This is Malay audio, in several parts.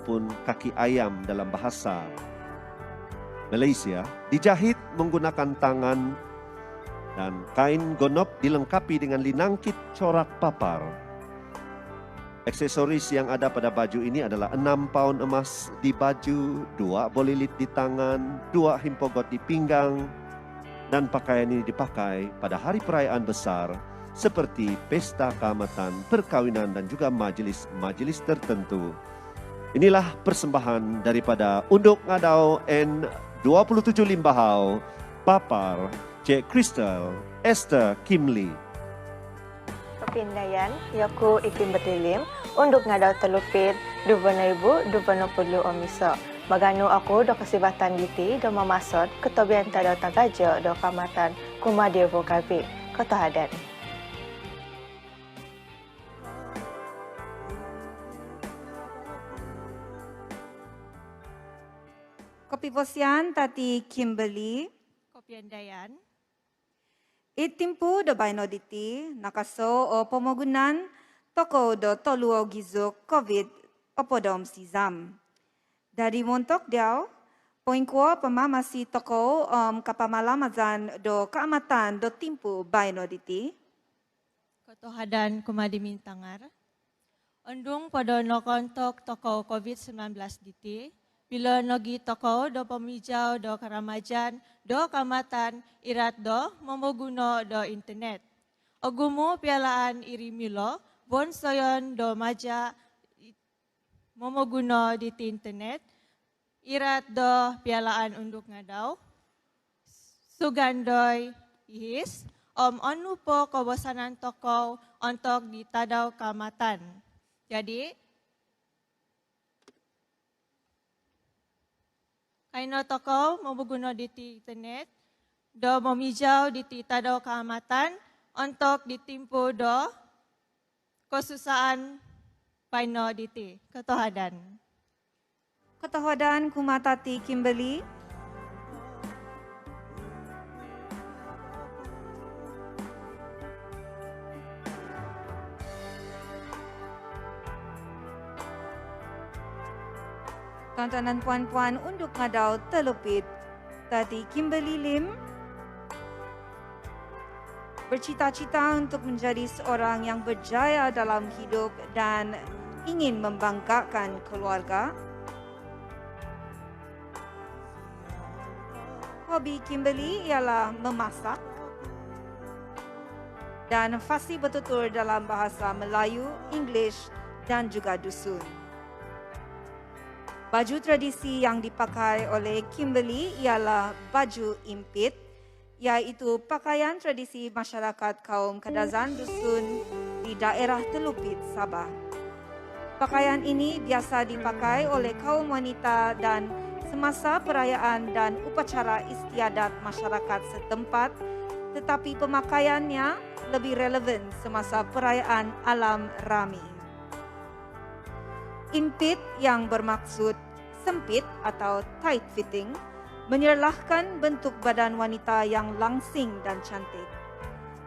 ataupun kaki ayam dalam bahasa Malaysia dijahit menggunakan tangan dan kain gonop dilengkapi dengan linangkit corak papar. Aksesoris yang ada pada baju ini adalah 6 paun emas di baju, 2 bolilit di tangan, 2 himpogot di pinggang, dan pakaian ini dipakai pada hari perayaan besar seperti pesta keamatan, perkawinan, dan juga majelis-majelis tertentu. Inilah persembahan daripada Unduk Ngadau N27 Limbahau, Papar, Cik Crystal, Esther Kimli. Kepindayan, Yaku Ikim Berdilim, Unduk Ngadau Telupit, 2020 Omisa. Maganu aku do kesibatan diti do memasot ketobian tadau tagaja do kamatan Kumadir Vokavi, Kota Hadan. Kopi posian tati Kimberly. Kopian Dayan. Itimpu do bainoditi nakaso o pemogunan toko do toluo gizuk COVID opodom sizam. Dari montok diau, poin kuo pemamasi toko kapamalamazan do keamatan do timpu bainoditi. Kota Hadan Kumadi Mintangar. Ondung pada nokontok toko COVID-19 diti. Bila nogi toko do pemijau do karamajan do kamatan irat do memoguno do internet. Ogumu pialaan iri milo bon soyon do maja memoguno di internet. Irat do pialaan unduk ngadau. Sugandoy ihis onu po kawasanan toko untuk di tadau kamatan. Jadi kaino toko memoguno di internet, do memijau di tadau keamatan untuk ditimpu do kesusahan paino di Ketohadan. Ketohadan kumatati Kimberly. Tuan-tuan dan puan-puan Unduk Ngadau Telupit tadi Kimberly Lim bercita-cita untuk menjadi seorang yang berjaya dalam hidup dan ingin membanggakan keluarga. Hobi Kimberly ialah memasak dan fasih bertutur dalam bahasa Melayu, English dan juga dusun. Baju tradisi yang dipakai oleh Kimberly ialah baju impit, iaitu pakaian tradisi masyarakat kaum Kadazan Dusun di daerah Telupit, Sabah. Pakaian ini biasa dipakai oleh kaum wanita dan semasa perayaan dan upacara istiadat masyarakat setempat, tetapi pemakaiannya lebih relevan semasa perayaan Alam Rami. Impit yang bermaksud sempit atau tight fitting menyerlahkan bentuk badan wanita yang langsing dan cantik.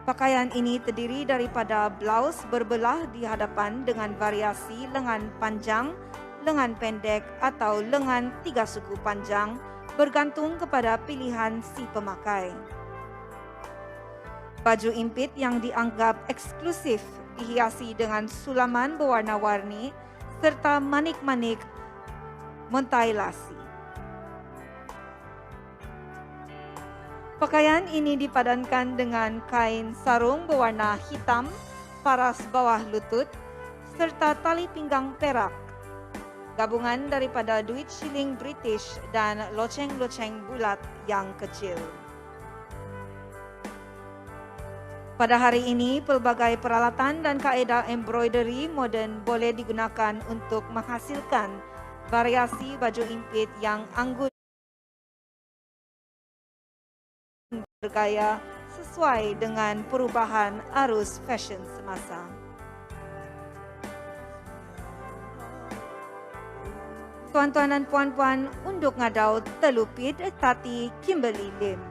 Pakaian ini terdiri daripada blaus berbelah di hadapan dengan variasi lengan panjang, lengan pendek atau lengan 3 suku panjang bergantung kepada pilihan si pemakai. Baju impit yang dianggap eksklusif dihiasi dengan sulaman berwarna-warni serta manik-manik montailasi. Pakaian ini dipadankan dengan kain sarung berwarna hitam, paras bawah lutut, serta tali pinggang perak, gabungan daripada duit shilling British dan loceng-loceng bulat yang kecil. Pada hari ini, pelbagai peralatan dan kaedah embroidery moden boleh digunakan untuk menghasilkan variasi baju impit yang anggun bergaya sesuai dengan perubahan arus fashion semasa. Tuan-tuan dan puan-puan Unduk Ngadau Telupit Tati Kimberly Lim.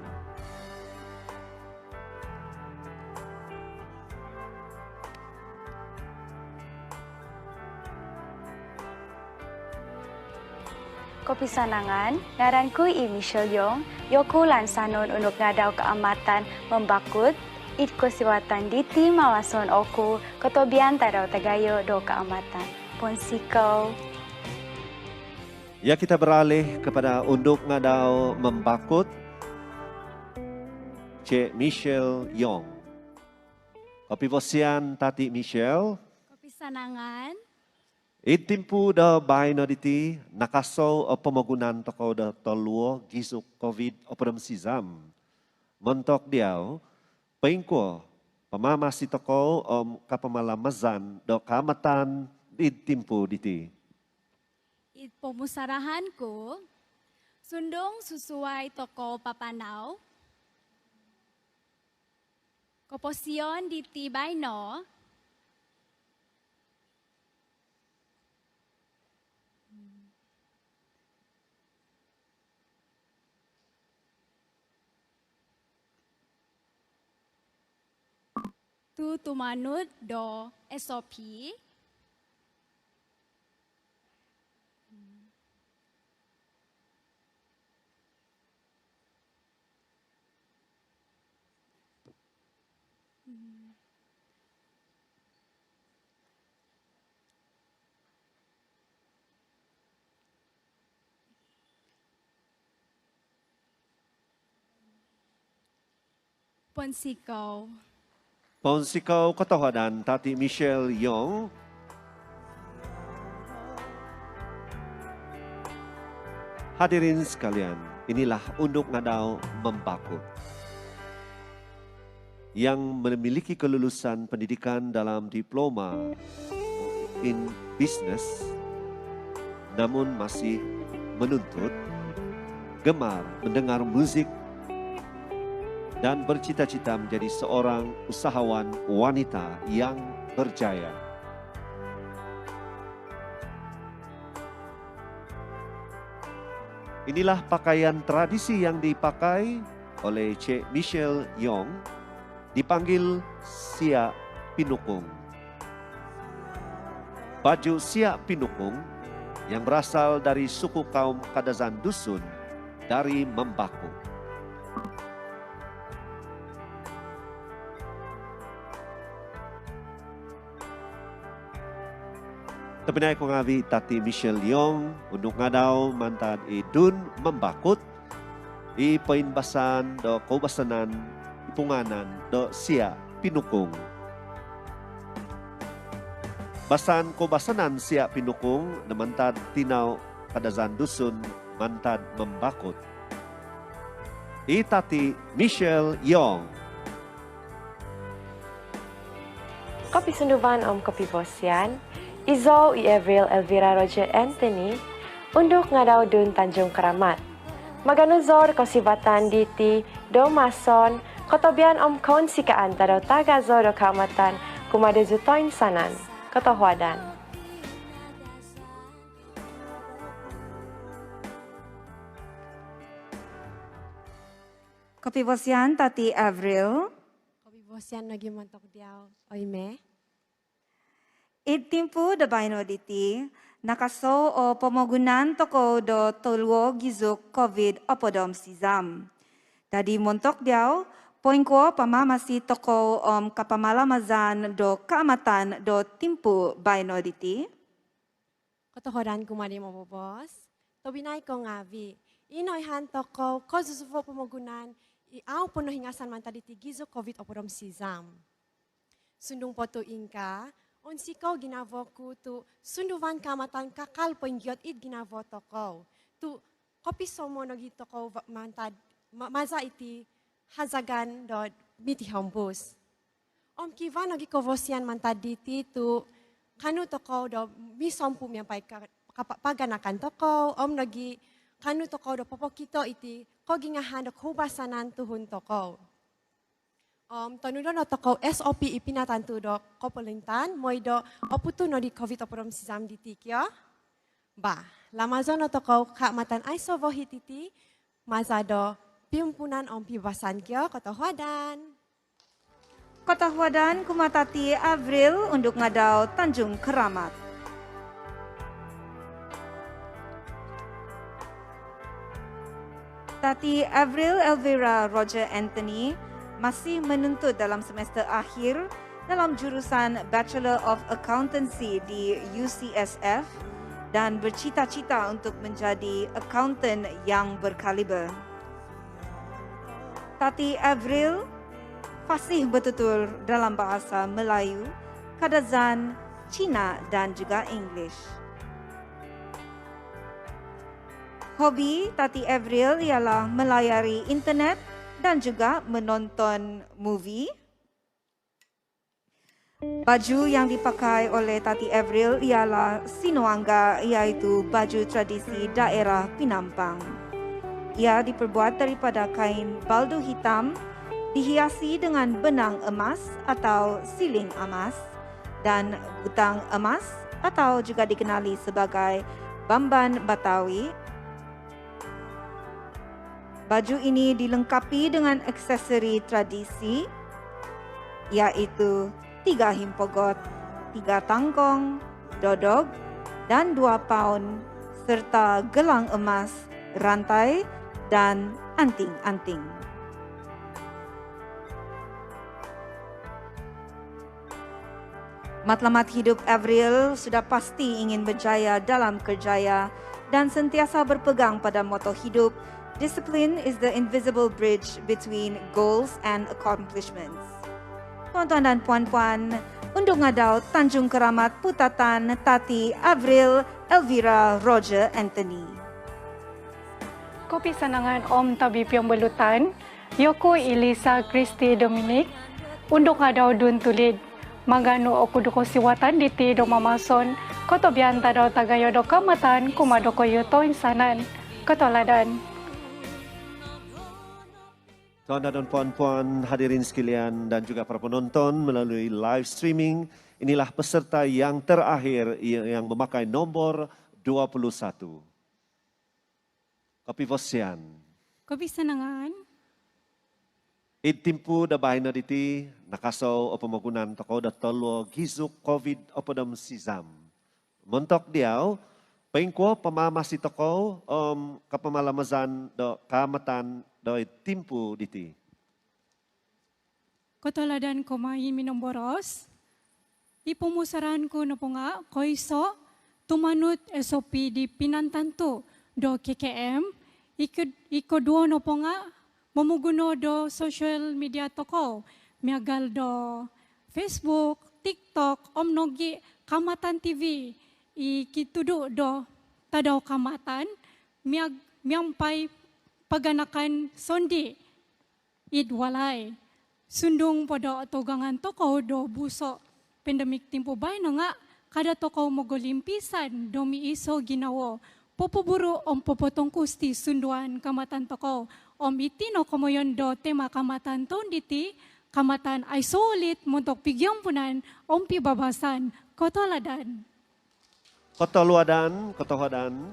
Kopi Sanangan, ngaranku I Michelle Yong, yoku lan sanon untuk ngadau keamatan membakut, itko siwatan diti mawason oku, kotobian tadau tagayo do keamatan. Ponsiko. Ya, kita beralih kepada unduk ngadau membakut Cik Michelle Yong. Kopi Vosian Tati Michelle. Kopi Sanangan. Itimpu da baino diti nakaso pemagunan toko da toluo gisuk COVID opodom sizam. Mentok diau pengko pamamasi toko kapamalamazan do kamatan itimpu diti. Pemusarahanku, sundong susuai toko papanau. Koposion di Tibaino. Tu tumanut do SOP. Ponsiko. Ponsiko Kotohadan Tati Michelle Yong. Hadirin sekalian, inilah unduk ngadau membakut yang memiliki kelulusan pendidikan dalam diploma in business, namun masih menuntut, gemar mendengar musik, dan bercita-cita menjadi seorang usahawan wanita yang berjaya. Inilah pakaian tradisi yang dipakai oleh Cik Michelle Yong, dipanggil siak pinukung. Baju siak pinukung yang berasal dari suku kaum Kadazan Dusun dari Membaku. Tebenai ko ngawi Tati Michelle Yong untuk ngadau mantad idun membakut i painbasan do kaubasanan ipunganan do sia pinukung. Basan kaubasanan sia pinukung na mantad tinau Kadazan Dusun mantad membakut. I Tati Michelle Yong. Kopi Sunduban Kopi Vosian. Izo I Avril Elvira Roger Anthony untuk ngadau dun Tanjung Keramat. Maganuzor kosibatan diti do mason kotobian kon sikaan tadau tagazo do kamatan kumade zutoin sanan kotohwadan. Kopi Vosian Tati Avril. Kopi Vosian lagi mantok diau oime. Itimpu da baino diti, nakaso o pemagunan toko do toluo gizuk COVID opodom sizam. Tadi montok diau, poin ko pamamasi toko kapamalamazan do kaamatan do timpu baino diti. Kotohodan kumari mo bos. Tobinay ko ngavi. Inoy han toko ko susufo pemagunan iaw puno hingasan mantaditi gizuk COVID opodom sizam. Sundung poto ingka. Onsikaw ginavoku tu sunduvan kamatan kakal poingyot it ginavo toko. Tu kopi somo nagi toko mantad maza iti hazagan do miti hombus. Kiva nagi kovosian mantad diti tu kanu toko do misompu yang pai paganakan toko. Nagi kanu toko do popokito iti ko gingahan do kubasanan tuhun toko. Tanudo no toko SOP ipinatantu do kopolintan, moi do oputu no di COVID opodom sizam di tikyo. Ba, lamazo no toko kakmatan aisovo hititi, maza do pimpunan pibasan kyo kotohwadan. Kotohwadan kumatati Avril untuk ngadau Tanjung Keramat. Tati Avril Elvira Roger Anthony masih menuntut dalam semester akhir dalam jurusan Bachelor of Accountancy di UCSF dan bercita-cita untuk menjadi accountant yang berkaliber. Tati Avril fasih betul dalam bahasa Melayu, Kadazan, Cina dan juga English. Hobi Tati Avril ialah melayari internet dan juga menonton movie. Baju yang dipakai oleh Tati Avril ialah sinuanga, iaitu baju tradisi daerah Pinampang. Ia diperbuat daripada kain baldo hitam, dihiasi dengan benang emas atau siling emas dan butang emas atau juga dikenali sebagai bamban Batawi. Baju ini dilengkapi dengan aksesori tradisi, iaitu 3 himpogot, 3 tangkong, dodog dan 2 paun serta gelang emas, rantai dan anting-anting. Matlamat hidup Avril sudah pasti ingin berjaya dalam kerjaya dan sentiasa berpegang pada moto hidup, discipline is the invisible bridge between goals and accomplishments. Tuan-tuan dan puan-puan, unduh ngadau Tanjung Keramat Putatan Tati Avril Elvira Roger Anthony. Kopi sanangan Om Tabib yang belutan, Yoko Elisa Kristi Dominic, unduh ngadau Dun Tulid, Maganu oku duko siwatan diti do mamason, koto bianta daw tagayo do kamatan, kumadoko yuto insanan, ketoladan. Tuan-tuan dan puan-puan, hadirin sekalian dan juga para penonton melalui live streaming, inilah peserta yang terakhir yang memakai nombor 21. Kopi Vosian. Kopi sanangan. Itimpu da bahina diti nakaso o pemagunan toko da tolo gizuk COVID opodam sizam. Montok diau, pengko pemamasi toko kapamalamazan do kamatan doi timpu diti. Kotoladan ko main minomboros. Ipumusaran ko na po nga, koiso, tumanut SOP di pinantanto do KKM. Ikoduo no po nga, mamuguno do social media toko. Miagal do Facebook, TikTok, Omnogi, Kamatan TV. Ikitudo do tadaw kamatan. Miyampay paganakan sondi idwalay sundong pada atogangan toko do buso pandemic timpo bay na nga kada toko mogolimpisan domi iso ginawo popuburo om popotong kusti sunduan kamatan toko om itino komoyon do tema kamatan tonditi kamatan ay sulit muntok pigyampunan om pibabasan kotoladan Kotohadan.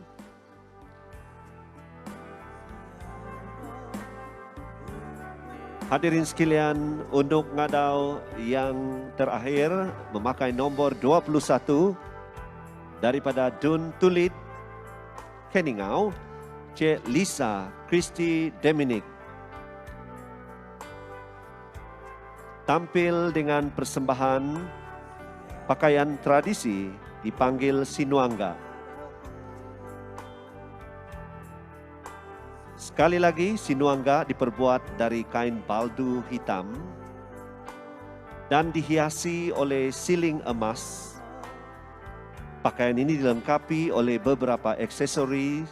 Hadirin sekalian, untuk ngadau yang terakhir memakai nombor 21 daripada Dun Tulid, Keningau, Cik Lisa Kristi Dominic. Tampil dengan persembahan pakaian tradisi dipanggil sinuanga. Sekali lagi, sinuanga diperbuat dari kain baldu hitam dan dihiasi oleh siling emas. Pakaian ini dilengkapi oleh beberapa aksesori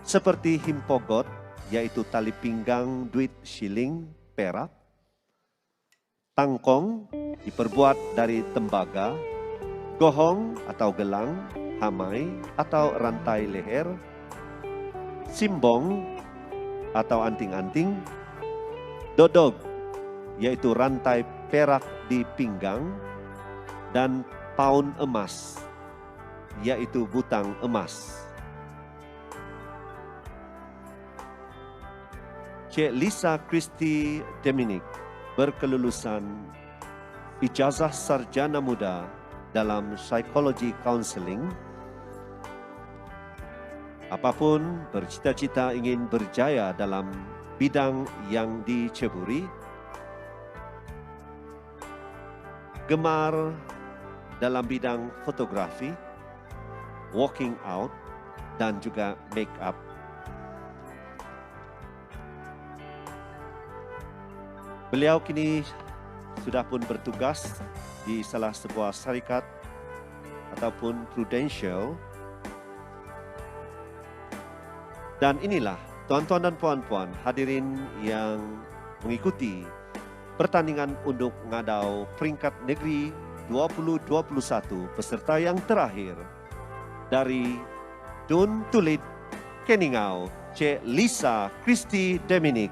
seperti himpogot, yaitu tali pinggang duit shilling perak, tangkong diperbuat dari tembaga, gohong atau gelang, hamai atau rantai leher, simbong atau anting-anting, dodog, yaitu rantai perak di pinggang, dan paun emas, yaitu butang emas. Cik Lisa Kristi Dominic berkelulusan ijazah sarjana muda dalam psikologi counseling Apapun bercita-cita ingin berjaya dalam bidang yang diceburi, gemar dalam bidang fotografi, walking out, dan juga make up. Beliau kini sudah pun bertugas di salah sebuah syarikat ataupun Prudential. Dan inilah tuan-tuan dan puan-puan hadirin yang mengikuti pertandingan unduk ngadau peringkat negeri 2021 peserta yang terakhir dari Dun Tulid Keningau, Cik Lisa Christy Dominic.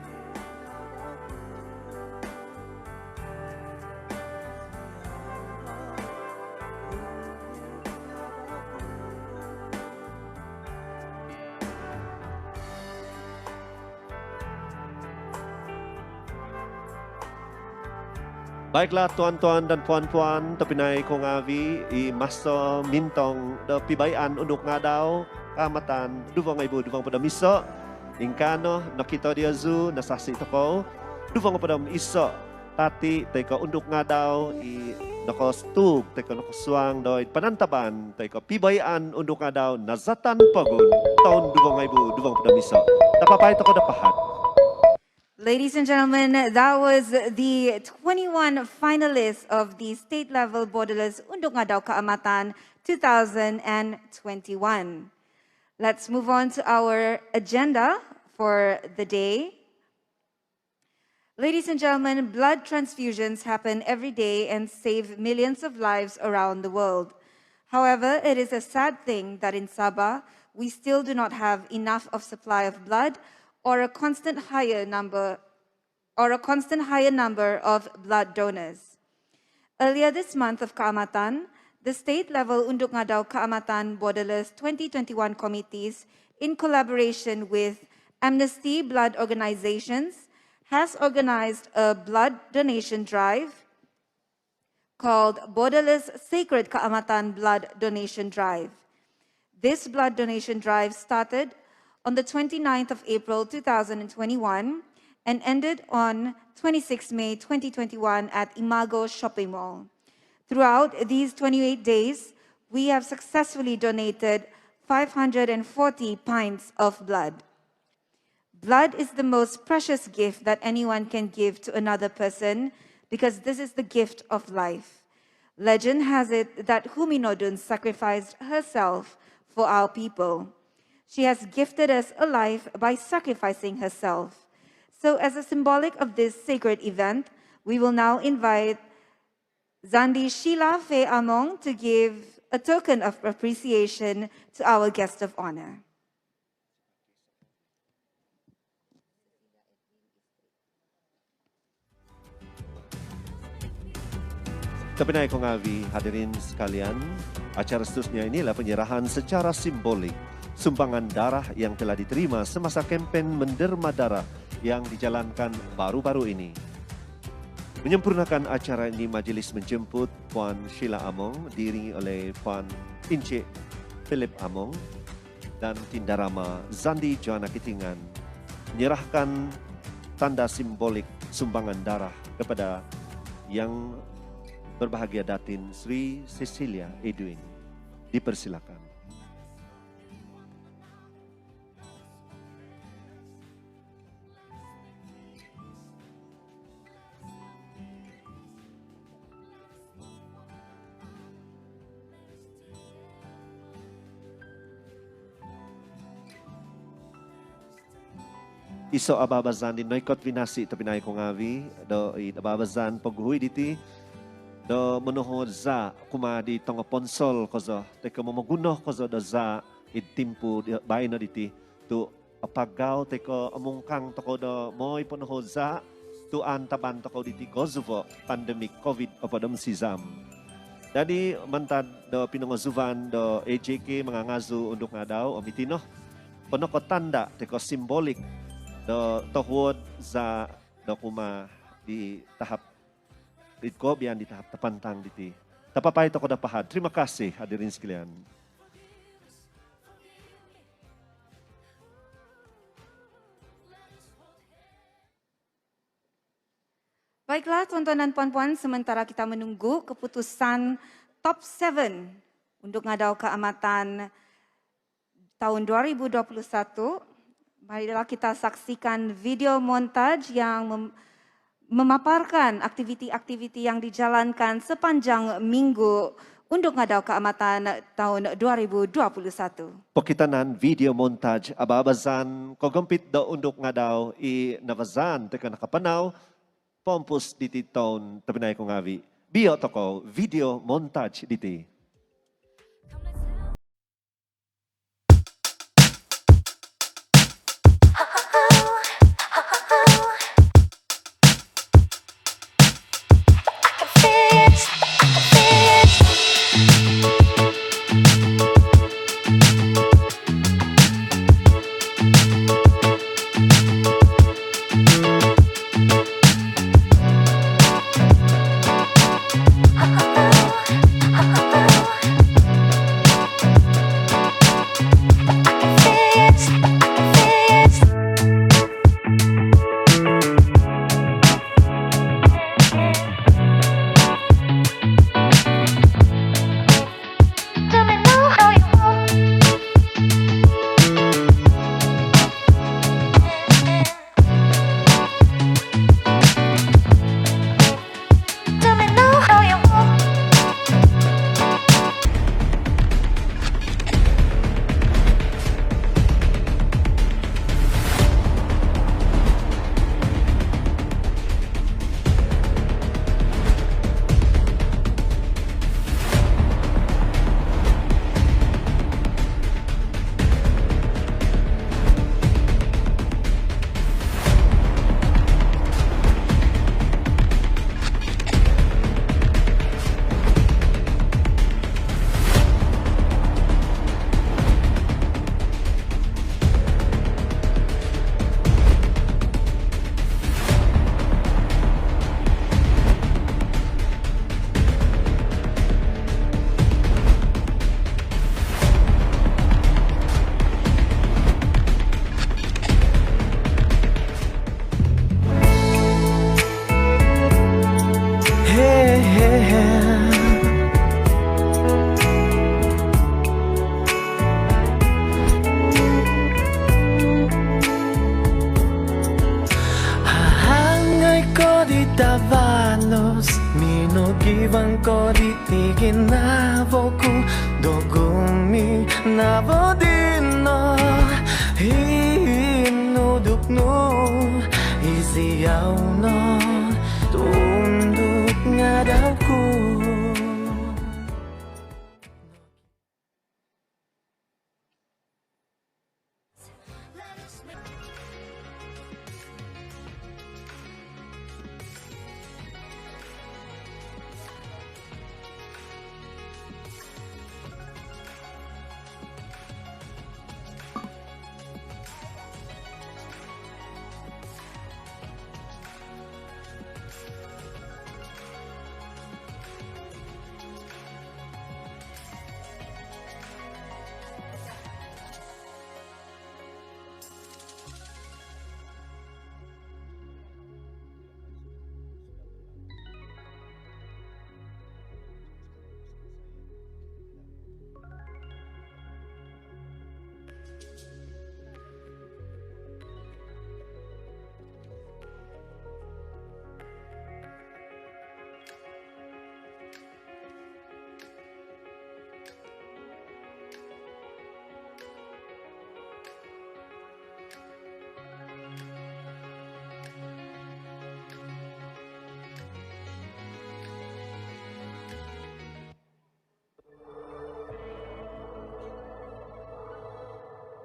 Baiklah tuan-tuan dan puan-puan, terpinai kong avi i masa mintong de pibayan unduk ngadau kamatan duvang ibu duvang pada miso ingkano nakita dia zu nasasi toko duvang pada miso tati teko unduk ngadau i nako stug teko nako suang doi penantaban teko pibayan unduk ngadau nazatan pagun tahun duvang ibu duvang pada miso tapapai toko dapahat. Ladies and gentlemen, that was the 21 finalists of the state-level borderless Unduk Ngadau Kaamatan 2021. Let's move on to our agenda for the day. Ladies and gentlemen, blood transfusions happen every day and save millions of lives around the world. However, it is a sad thing that in Sabah, we still do not have enough of supply of blood or a constant higher number of blood donors. Earlier this month of Kaamatan, the state-level Unduk Ngadau Kaamatan Borderless 2021 committees, in collaboration with Amnesty Blood Organizations, has organized a blood donation drive called Borderless Sacred Kaamatan Blood Donation Drive. This blood donation drive started on the 29th of April 2021 and ended on 26 May 2021 at Imago Shopping Mall. Throughout these 28 days, we have successfully donated 540 pints of blood. Blood is the most precious gift that anyone can give to another person because this is the gift of life. Legend has it that Huminodun sacrificed herself for our people. She has gifted us a life by sacrificing herself. So as a symbolic of this sacred event, we will now invite Zandi Sheila Faye Among to give a token of appreciation to our guest of honor. Terpinai kong avi hadirin sekalian, acara seterusnya inilah penyerahan secara simbolik sumbangan darah yang telah diterima semasa kempen menderma darah yang dijalankan baru-baru ini. Menyempurnakan acara ini, majlis menjemput Puan Sheila Among diiringi oleh Puan Encik Philip Among dan Tindarama Zandi Joanna Kitingan menyerahkan tanda simbolik sumbangan darah kepada yang berbahagia Datin Sri Cecilia Edwin. Dipersilakan. Iso ababazan din noikot vinasi tapinay ko ngavi do ababazan paghuy diti do monohod za kumadi tong ponsol kozo teka magunoh kozo do za itimpu bae no diti tu apagaw teko amungkang toko do moy ponohod za tu antaban toko diti Kosovo pandemic COVID opadom sizam. Jadi mantad do pinongozuvan do AJK mangangazu unduk ngadaw omitino ponoko tanda teko simbolik do tohwod za do kuma di tahap itkobian di tahap tapantang diti. Tapapay toko dapahad. Terima kasih hadirin sekalian. Baiklah tuan-tuan dan puan-puan, sementara kita menunggu keputusan top 7 untuk ngadau keamatan tahun 2021, marilah kita saksikan video montage yang memaparkan aktiviti-aktiviti yang dijalankan sepanjang minggu untuk ngadau keamatan tahun 2021. Pokitanan video montage ababazan kogempit do untuk ngadau i navazan tekan nakapanaw pompus diti tahun tabinay kong avi. Bio toko video montage diti. Tavanos, minugivan ko ditigin na voku, dogumi na vodino, hinuduk no, isiyaw no, tunduk nga daw ko.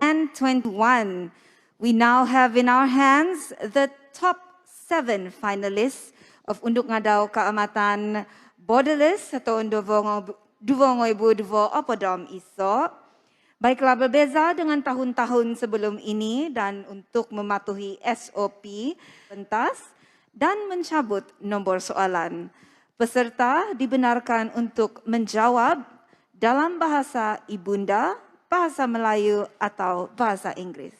And 21. We now have in our hands the top 7 finalists of Unduk Ngadau Keamatan Borderless atau Duvongoy Bu Duvo Opodom Iso. Baiklah, berbeza dengan tahun-tahun sebelum ini dan untuk mematuhi SOP pentas dan mencabut nombor soalan. Peserta dibenarkan untuk menjawab dalam bahasa ibunda, bahasa Melayu atau bahasa Inggris.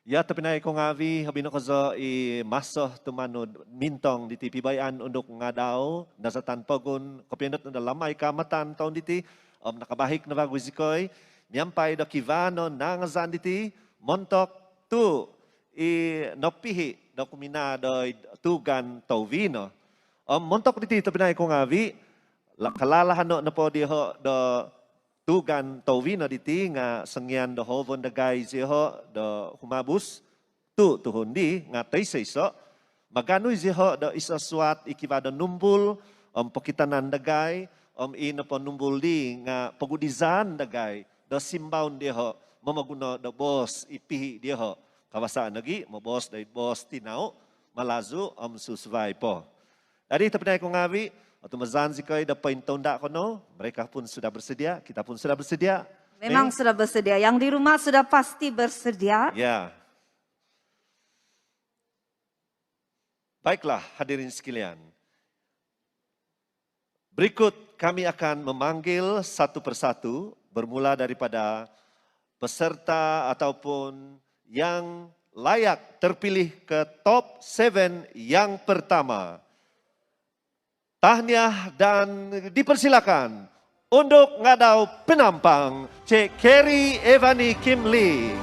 Ya terpinai ko ngavi habino ko zo i masoh tumanud mintong diti pibayan undok ngadaw nasatan pagun kopinot na lamay kamatan taon diti nakabahik na bago zikoy niyampay do kivano nangazan diti montok tu i nopihi do kumina do tugan tawvino montok diti terpinai ko ngavi kalalahan na po diho do tugan tawvino diti nga sengyan do hovon dagay ziho do humabus tu tuhundi nga taysayso maganoy ziho do isa swat ikiva do numbul pokitanan dagay ina po numbul di nga pagudizan dagay do simbawn diho mamaguno do bos ipihi diho kawasaan lagi mo bos day bos tinaw malazu susvay po. Tadi terpinay ko ngavi atau mazanzi kay da paintonda ko no, mereka pun sudah bersedia, kita pun sudah bersedia. Memang sudah bersedia. Yang di rumah sudah pasti bersedia. Ya. Baiklah hadirin sekalian. Berikut kami akan memanggil satu persatu bermula daripada peserta ataupun yang layak terpilih ke top 7 yang pertama. Tahniah dan dipersilakan untuk ngadau penampang Cik Kerry Evani Kim Lee.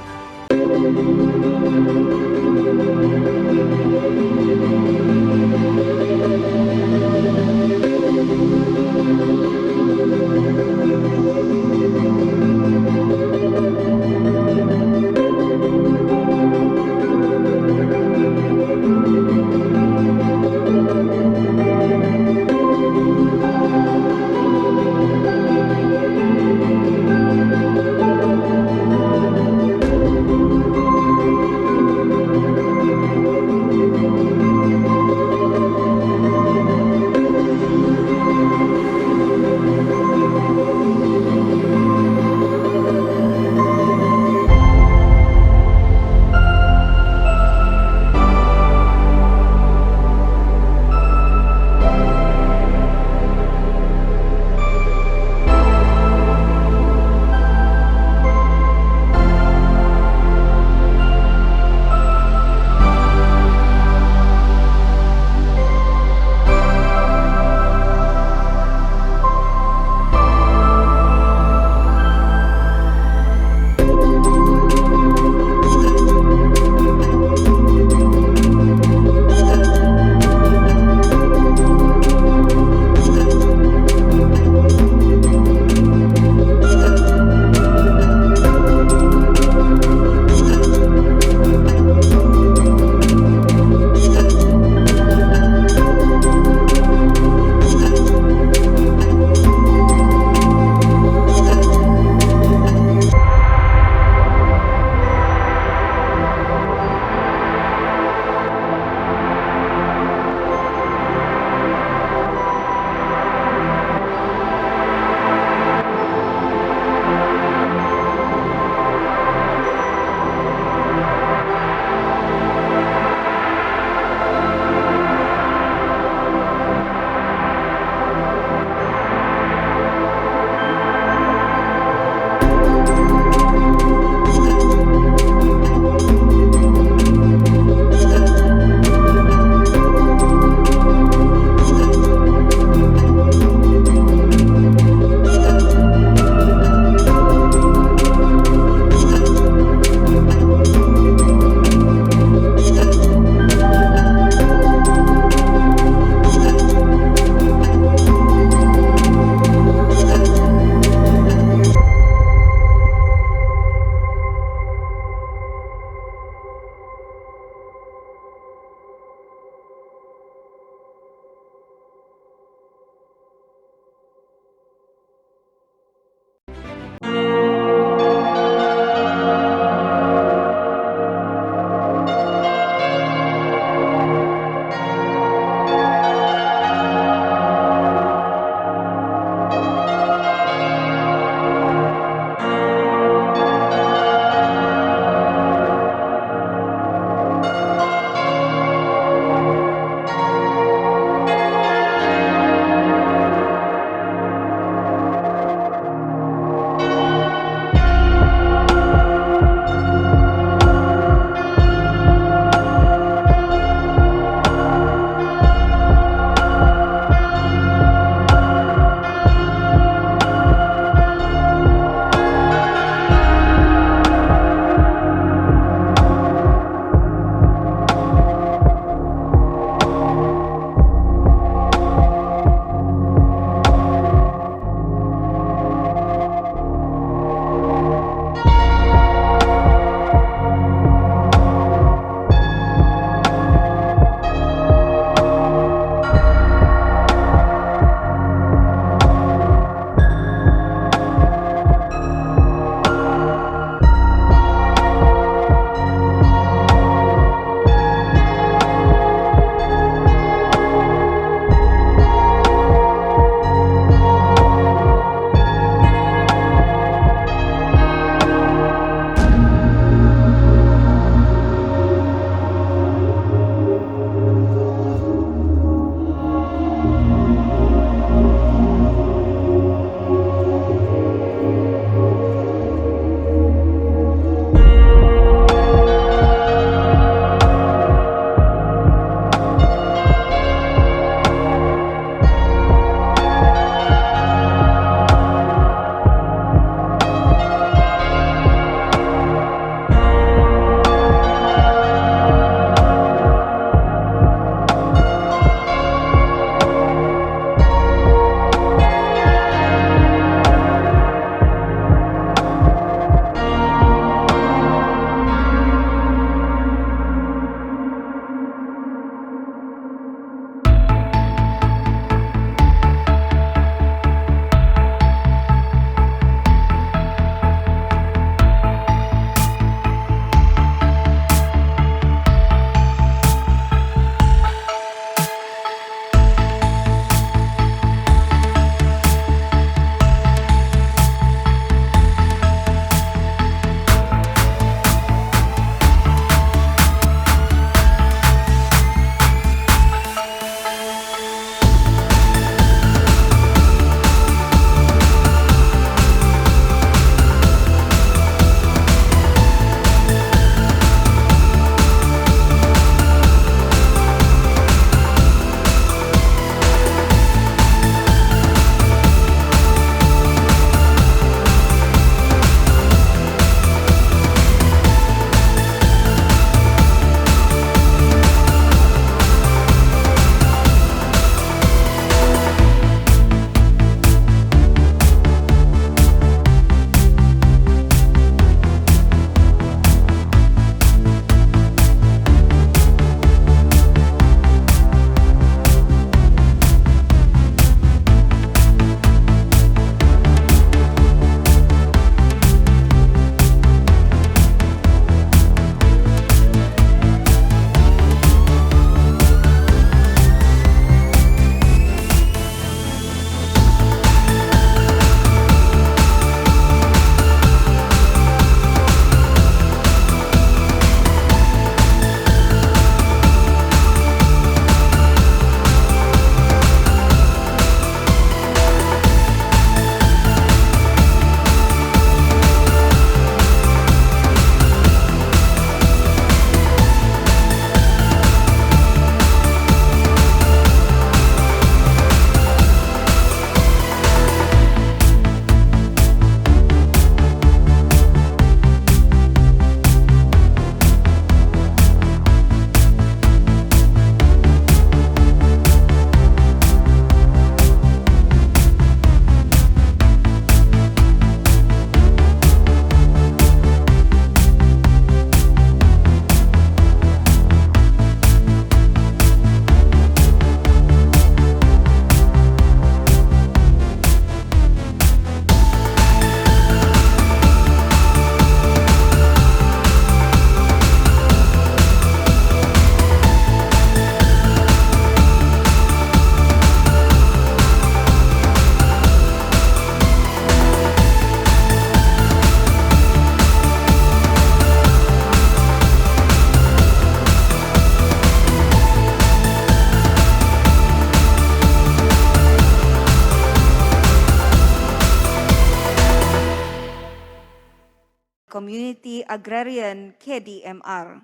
Community Agrarian KDMR.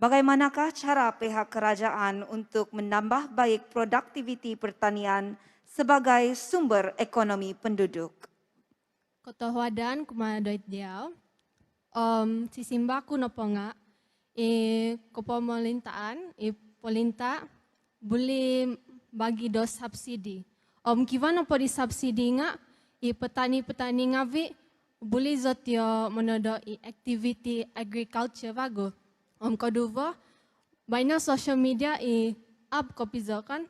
Bagaimanakah cara pihak kerajaan untuk menambah baik produktiviti pertanian sebagai sumber ekonomi penduduk? Kotohuadan kumadoit dia, sisimba ku noponga, ko pemerintahan, pemerintah boleh bagi dos subsidi. Kivan po di subsidi nga, petani-petani ngavi boleh zotyo menodo activity agriculture bago. Kedua, banyak social media up kopizokan,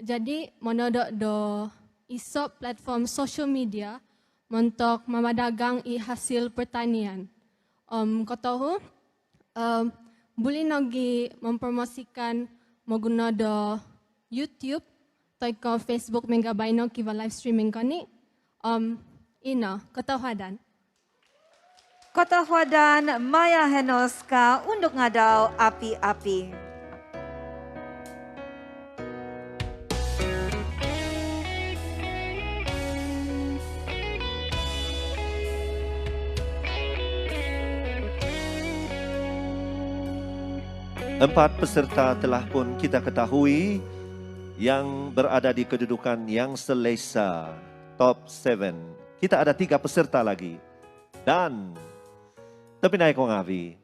jadi menodo do iso platform social media untuk memadagang hasil pertanian. Kotohu, boleh nagi mempromosikan menggunakan YouTube, atau Facebook mengabaino kiva live streaming kani, kotohuadan. Kotohuadan Maya Henoska untuk ngadau api-api. Empat peserta telah pun kita ketahui yang berada di kedudukan yang selesa, top 7. Kita ada 3 peserta lagi. Dan tapi naik ngavi.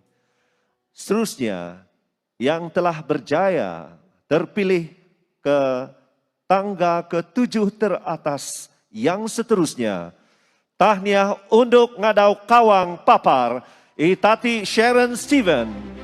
Seterusnya yang telah berjaya terpilih ke tangga ke-7 teratas yang seterusnya. Tahniah untuk ngadau kawang papar Itati Sharon Steven.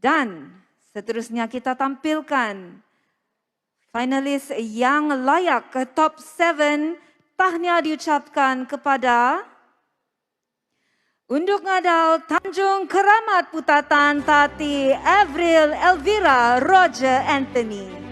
Dan seterusnya kita tampilkan finalis yang layak ke top 7. Tahniah diucapkan kepada Unduk Ngadau Tanjung Keramat Putatan Tati Avril Elvira Roger Anthony.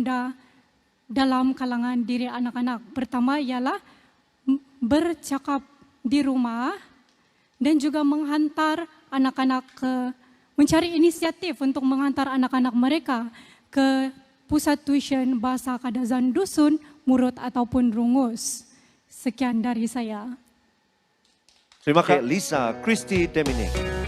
agenda dalam kalangan diri anak-anak. Pertama ialah bercakap di rumah dan juga menghantar anak-anak mencari inisiatif untuk menghantar anak-anak mereka ke pusat tuition bahasa Kadazan Dusun, Murut ataupun Rungus. Sekian dari saya. Terima kasih Lisa Christy Dominic.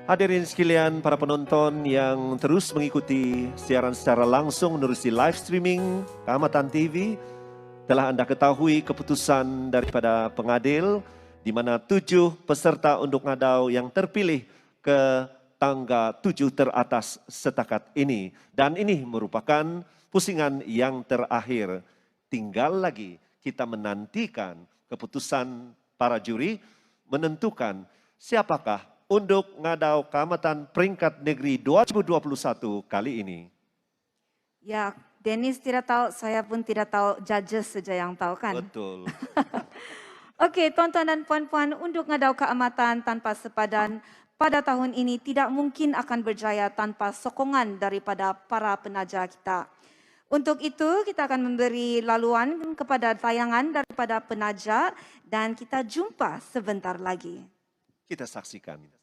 Hadirin sekalian, para penonton yang terus mengikuti siaran secara langsung menerusi live streaming Keamatan TV, telah Anda ketahui keputusan daripada pengadil di mana 7 peserta unjuk ngadau yang terpilih ke tangga 7 teratas setakat ini. Dan ini merupakan pusingan yang terakhir. Tinggal lagi kita menantikan keputusan para juri menentukan siapakah unjuk ngadau Keamatan Peringkat Negeri 2021 kali ini. Ya, Dennis tidak tahu, saya pun tidak tahu, judges saja yang tahu kan? Betul. Oke, tuan-tuan dan puan-puan, unjuk ngadau keamatan tanpa sepadan pada tahun ini tidak mungkin akan berjaya tanpa sokongan daripada para penaja kita. Untuk itu, kita akan memberi laluan kepada tayangan daripada penaja dan kita jumpa sebentar lagi. Kita saksikan.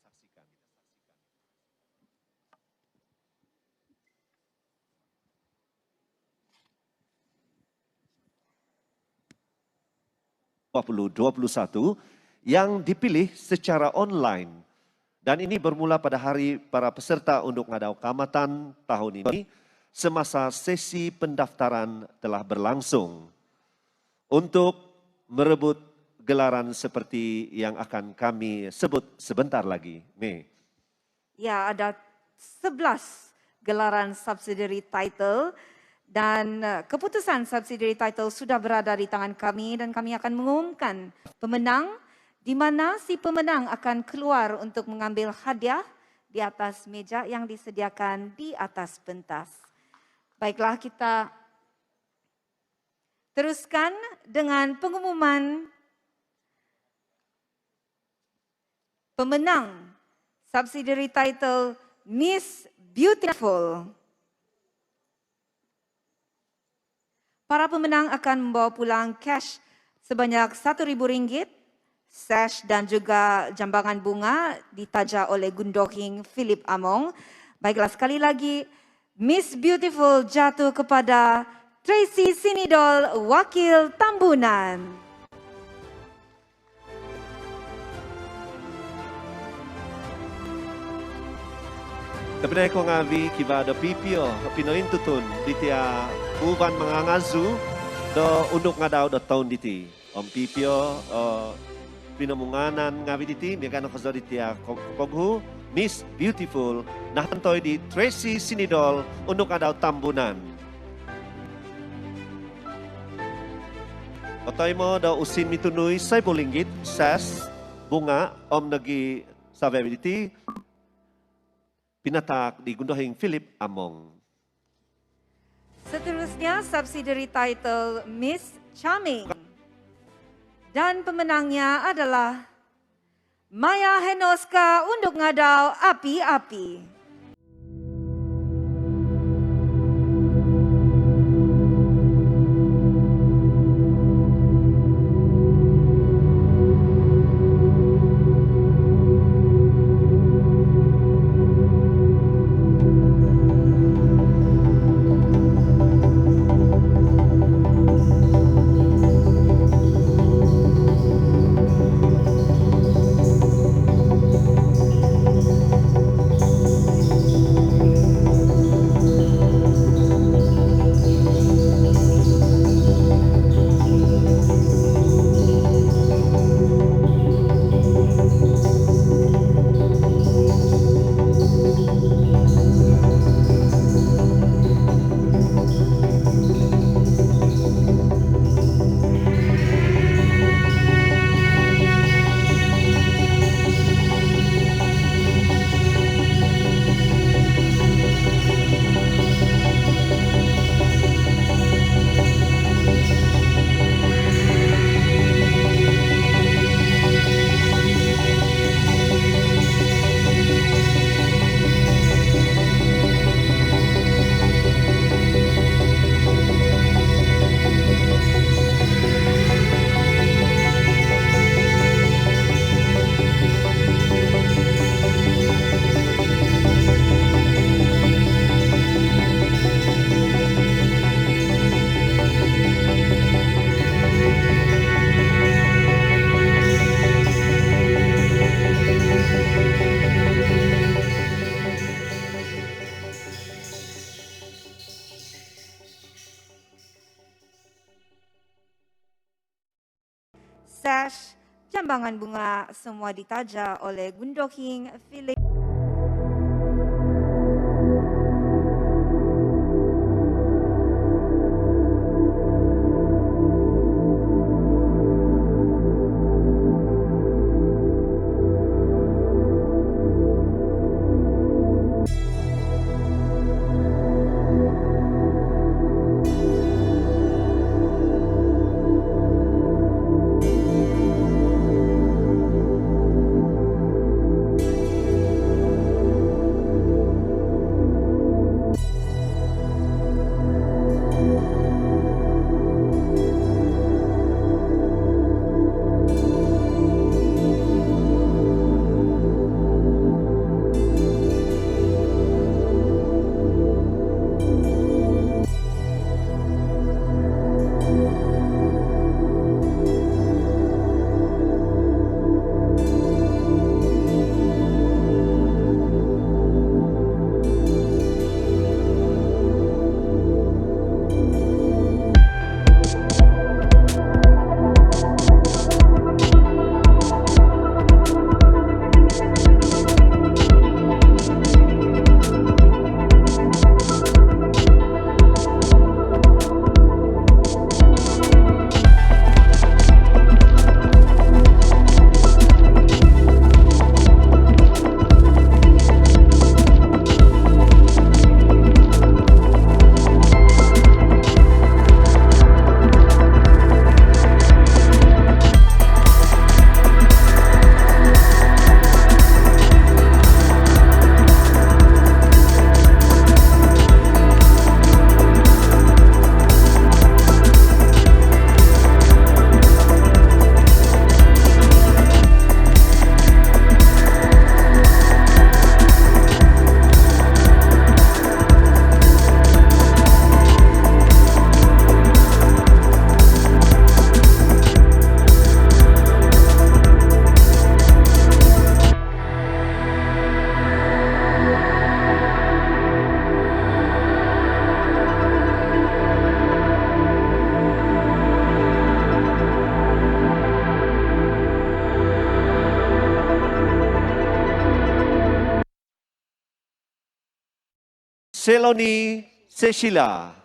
yang dipilih secara online. Dan ini bermula pada hari para peserta unjuk ngadau Keamatan tahun ini semasa sesi pendaftaran telah berlangsung untuk merebut gelaran seperti yang akan kami sebut sebentar lagi. Mei. Ya, ada 11 gelaran subsidiary title. Dan keputusan subsidiary title sudah berada di tangan kami dan kami akan mengumumkan pemenang di mana si pemenang akan keluar untuk mengambil hadiah di atas meja yang disediakan di atas pentas. Baiklah, kita teruskan dengan pengumuman pemenang subsidiary title Miss Beautiful. Para pemenang akan membawa pulang cash sebanyak RM1,000, sash dan juga jambangan bunga ditaja oleh Gundohing Philip Among. Baiklah, sekali lagi, Miss Beautiful jatuh kepada Tracy Sinidol, Wakil Tambunan. Kebenaran ko ngavi kiba do pipio pinoin tutun ditia uban mangangazu do unjuk ngadau do tahun diti om pipio pinamunganan ngavi diti miakan ko ditia koghu Miss Beautiful nahantoy di Tracy Sinidol unjuk ngadau Tambunan. Otoy mo do usin mitunui RM1,000 ses bunga om nagi savability pinatak di Gundohing Philip Among. Seterusnya subsidiary title Miss Charming. Dan pemenangnya adalah Maya Henoska unjuk ngadau Api-Api. penembangan bunga semua ditaja oleh Gundoking Philip. Seloni Cecilia.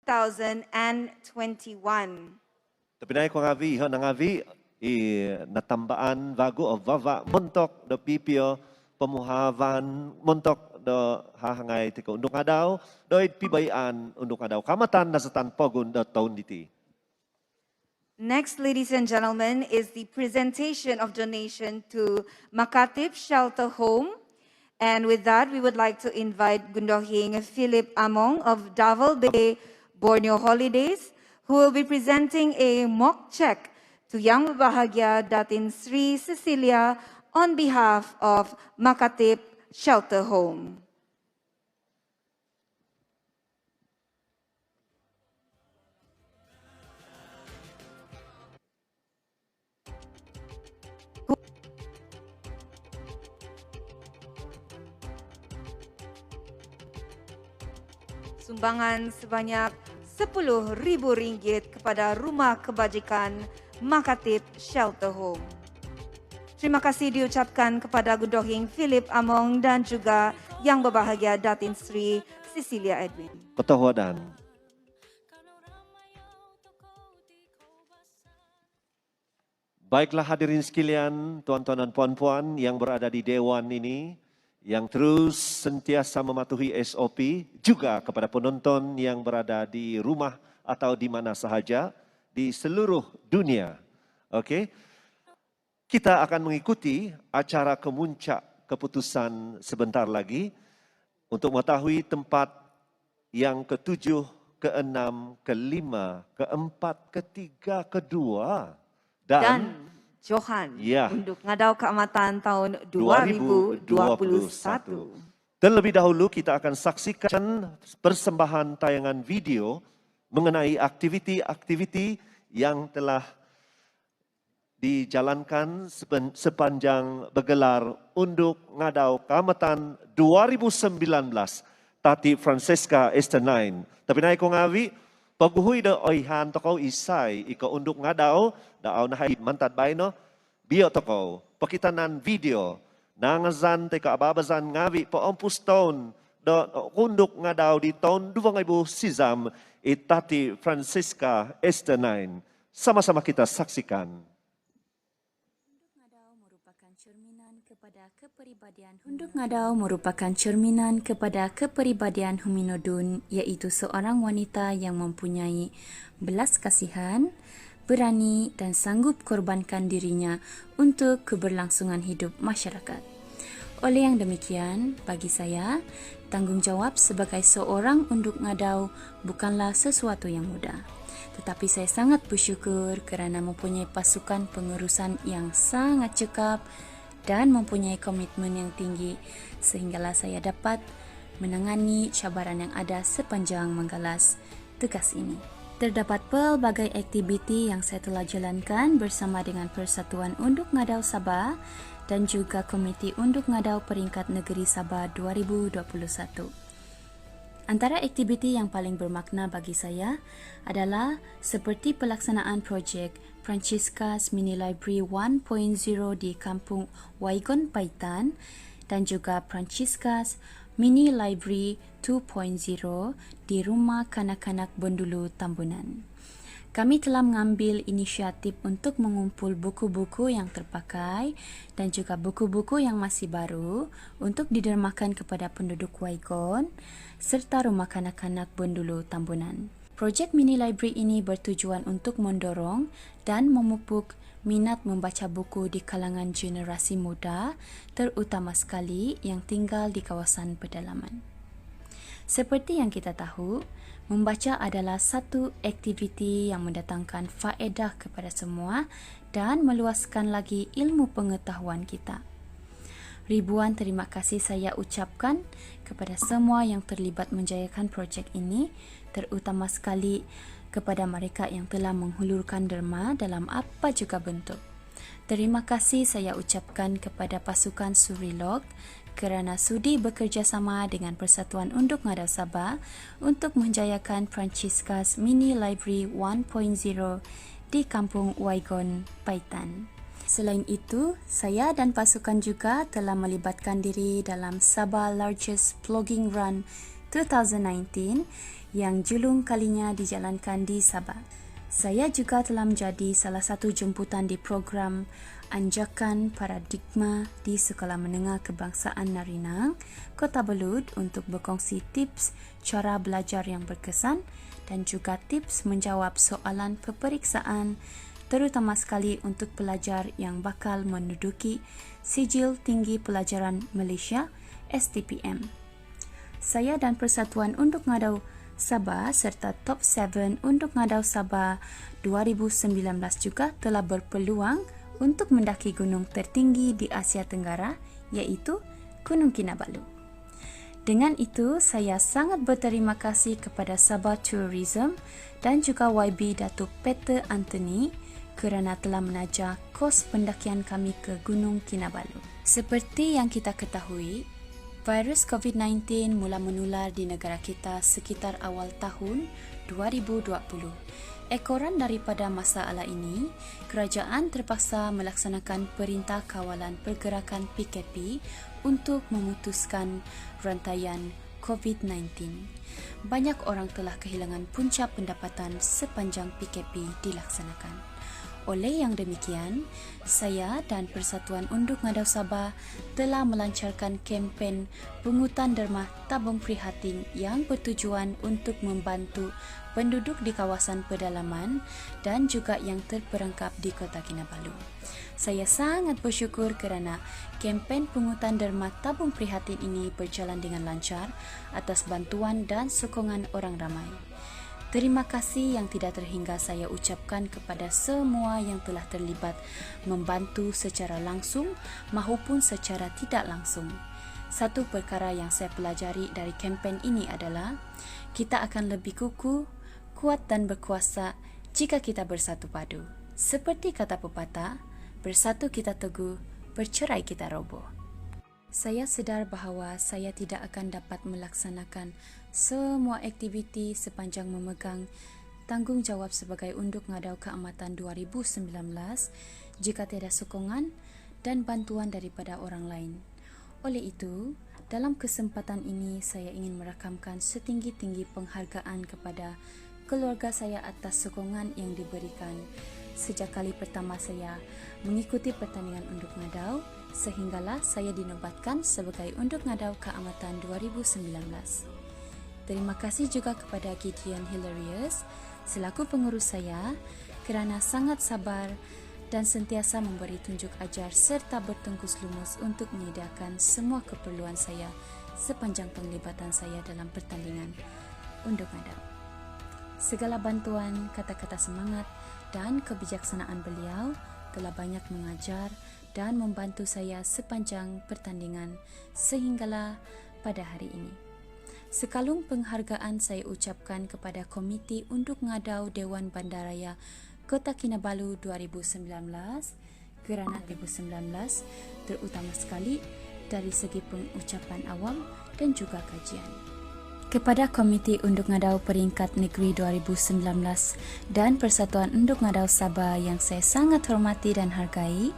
2021. Tapi naik ko ngavi, ho nangavi natambaan bago o vava montok do pipio pemuhavan montok do hahangay tiko undok adaw do pibayan undok adaw kamatan nasatan pogun do taon diti. Next, ladies and gentlemen, is the presentation of donation to Makatip Shelter Home. And with that, we would like to invite Gundohing Philip Among of Davao Bay, Borneo Holidays, who will be presenting a mock check to Yang Bahagia Datin Sri Cecilia on behalf of Makatip Shelter Home. Sumbangan sebanyak RM10,000 kepada Rumah Kebajikan Makatip Shelter Home. Terima kasih diucapkan kepada Gundohing Philip Among dan juga Yang Berbahagia Datin Sri Cecilia Edwin. Ketahuan. Baiklah hadirin sekalian, tuan-tuan dan puan-puan yang berada di Dewan ini, yang terus sentiasa mematuhi SOP, juga kepada penonton yang berada di rumah atau di mana sahaja di seluruh dunia. Okey. Kita akan mengikuti acara kemuncak keputusan sebentar lagi untuk mengetahui tempat yang ke-7, ke-6, ke-5, ke-4, ke-3, ke-2 dan Johan ya, untuk Ngadau Keamatan tahun 2021. Terlebih dahulu kita akan saksikan persembahan tayangan video mengenai aktiviti-aktiviti yang telah dijalankan sepanjang bergelar Unduk Ngadau Keamatan 2019 Tati Francesca Esternain. Tapi naik ko ngawi, paguhui da oihan toko isay ika unduk ngadau daaw na hay mantad bay no bio toko pakitanan video nangazan teka ababazan ngawi pa ompus taon da unduk ngadau di tahun 2000 sizam Tati Francesca Esternain. Sama-sama kita saksikan. Unduk Ngadau merupakan cerminan kepada kepribadian Huminodun, iaitu seorang wanita yang mempunyai belas kasihan, berani dan sanggup korbankan dirinya untuk keberlangsungan hidup masyarakat. Oleh yang demikian, bagi saya, tanggungjawab sebagai seorang Unduk Ngadau bukanlah sesuatu yang mudah. Tetapi saya sangat bersyukur kerana mempunyai pasukan pengurusan yang sangat cekap dan mempunyai komitmen yang tinggi sehinggalah saya dapat menangani cabaran yang ada sepanjang menggalas tugas ini. Terdapat pelbagai aktiviti yang saya telah jalankan bersama dengan Persatuan Unduk Ngadau Sabah dan juga Komiti Unduk Ngadau Peringkat Negeri Sabah 2021. Antara aktiviti yang paling bermakna bagi saya adalah seperti pelaksanaan projek Francisca's Mini Library 1.0 di Kampung Waigon Paitan dan juga Francisca's Mini Library 2.0 di Rumah Kanak-Kanak Bendulu Tambunan. Kami telah mengambil inisiatif untuk mengumpul buku-buku yang terpakai dan juga buku-buku yang masih baru untuk didermakan kepada penduduk Waigon serta Rumah Kanak-Kanak Bendulu Tambunan. Projek Mini Library ini bertujuan untuk mendorong dan memupuk minat membaca buku di kalangan generasi muda, terutama sekali yang tinggal di kawasan pedalaman. Seperti yang kita tahu, membaca adalah satu aktiviti yang mendatangkan faedah kepada semua dan meluaskan lagi ilmu pengetahuan kita. Ribuan terima kasih saya ucapkan kepada semua yang terlibat menjayakan projek ini, terutama sekali kepada mereka yang telah menghulurkan derma dalam apa juga bentuk. Terima kasih saya ucapkan kepada pasukan Surilog kerana sudi bekerjasama dengan Persatuan Unduk Ngadau Sabah untuk menjayakan Francisca's Mini Library 1.0 di Kampung Waigon Paitan. Selain itu, saya dan pasukan juga telah melibatkan diri dalam Sabah Largest Plogging Run 2019 yang julung kalinya dijalankan di Sabah. Saya juga telah menjadi salah satu jemputan di program Anjakan Paradigma di Sekolah Menengah Kebangsaan Narinang, Kota Belud untuk berkongsi tips cara belajar yang berkesan dan juga tips menjawab soalan peperiksaan, terutama sekali untuk pelajar yang bakal menduduki Sijil Tinggi Pelajaran Malaysia STPM. Saya dan Persatuan Unduk Ngadau Sabah serta Top 7 Unduk Ngadau Sabah 2019 juga telah berpeluang untuk mendaki gunung tertinggi di Asia Tenggara, iaitu Gunung Kinabalu. Dengan itu, saya sangat berterima kasih kepada Sabah Tourism dan juga YB Datuk Peter Anthony kerana telah menajar kos pendakian kami ke Gunung Kinabalu. Seperti yang kita ketahui, virus COVID-19 mula menular di negara kita sekitar awal tahun 2020. Ekoran daripada masalah ini, kerajaan terpaksa melaksanakan Perintah Kawalan Pergerakan PKP untuk memutuskan rantaian COVID-19. Banyak orang telah kehilangan punca pendapatan sepanjang PKP dilaksanakan. Oleh yang demikian, saya dan Persatuan Unduk Ngadau Sabah telah melancarkan kempen pungutan derma tabung prihatin yang bertujuan untuk membantu penduduk di kawasan pedalaman dan juga yang terperangkap di Kota Kinabalu. Saya sangat bersyukur kerana kempen pungutan derma tabung prihatin ini berjalan dengan lancar atas bantuan dan sokongan orang ramai. Terima kasih yang tidak terhingga saya ucapkan kepada semua yang telah terlibat membantu secara langsung maupun secara tidak langsung. Satu perkara yang saya pelajari dari kempen ini adalah kita akan lebih kukuh, kuat dan berkuasa jika kita bersatu padu. Seperti kata pepatah, bersatu kita teguh, bercerai kita roboh. Saya sedar bahawa saya tidak akan dapat melaksanakan semua aktiviti sepanjang memegang tanggungjawab sebagai Unduk Ngadau Keamatan 2019 jika tiada sokongan dan bantuan daripada orang lain. Oleh itu, dalam kesempatan ini saya ingin merakamkan setinggi-tinggi penghargaan kepada keluarga saya atas sokongan yang diberikan sejak kali pertama saya mengikuti pertandingan Unduk Ngadau sehinggalah saya dinobatkan sebagai Unduk Ngadau Keamatan 2019. Terima kasih juga kepada Gideon Hilarious selaku pengurus saya kerana sangat sabar dan sentiasa memberi tunjuk ajar serta bertengkus lumus untuk menyediakan semua keperluan saya sepanjang penglibatan saya dalam pertandingan Unduk Ngadau. Segala bantuan, kata-kata semangat dan kebijaksanaan beliau telah banyak mengajar dan membantu saya sepanjang pertandingan sehinggalah pada hari ini. Sekalung penghargaan saya ucapkan kepada Komiti Unduk Ngadau Dewan Bandaraya Kota Kinabalu 2019 kerana 2019 terutama sekali dari segi pengucapan awam dan juga kajian. Kepada Komiti Unduk Ngadau Peringkat Negeri 2019 dan Persatuan Unduk Ngadau Sabah yang saya sangat hormati dan hargai,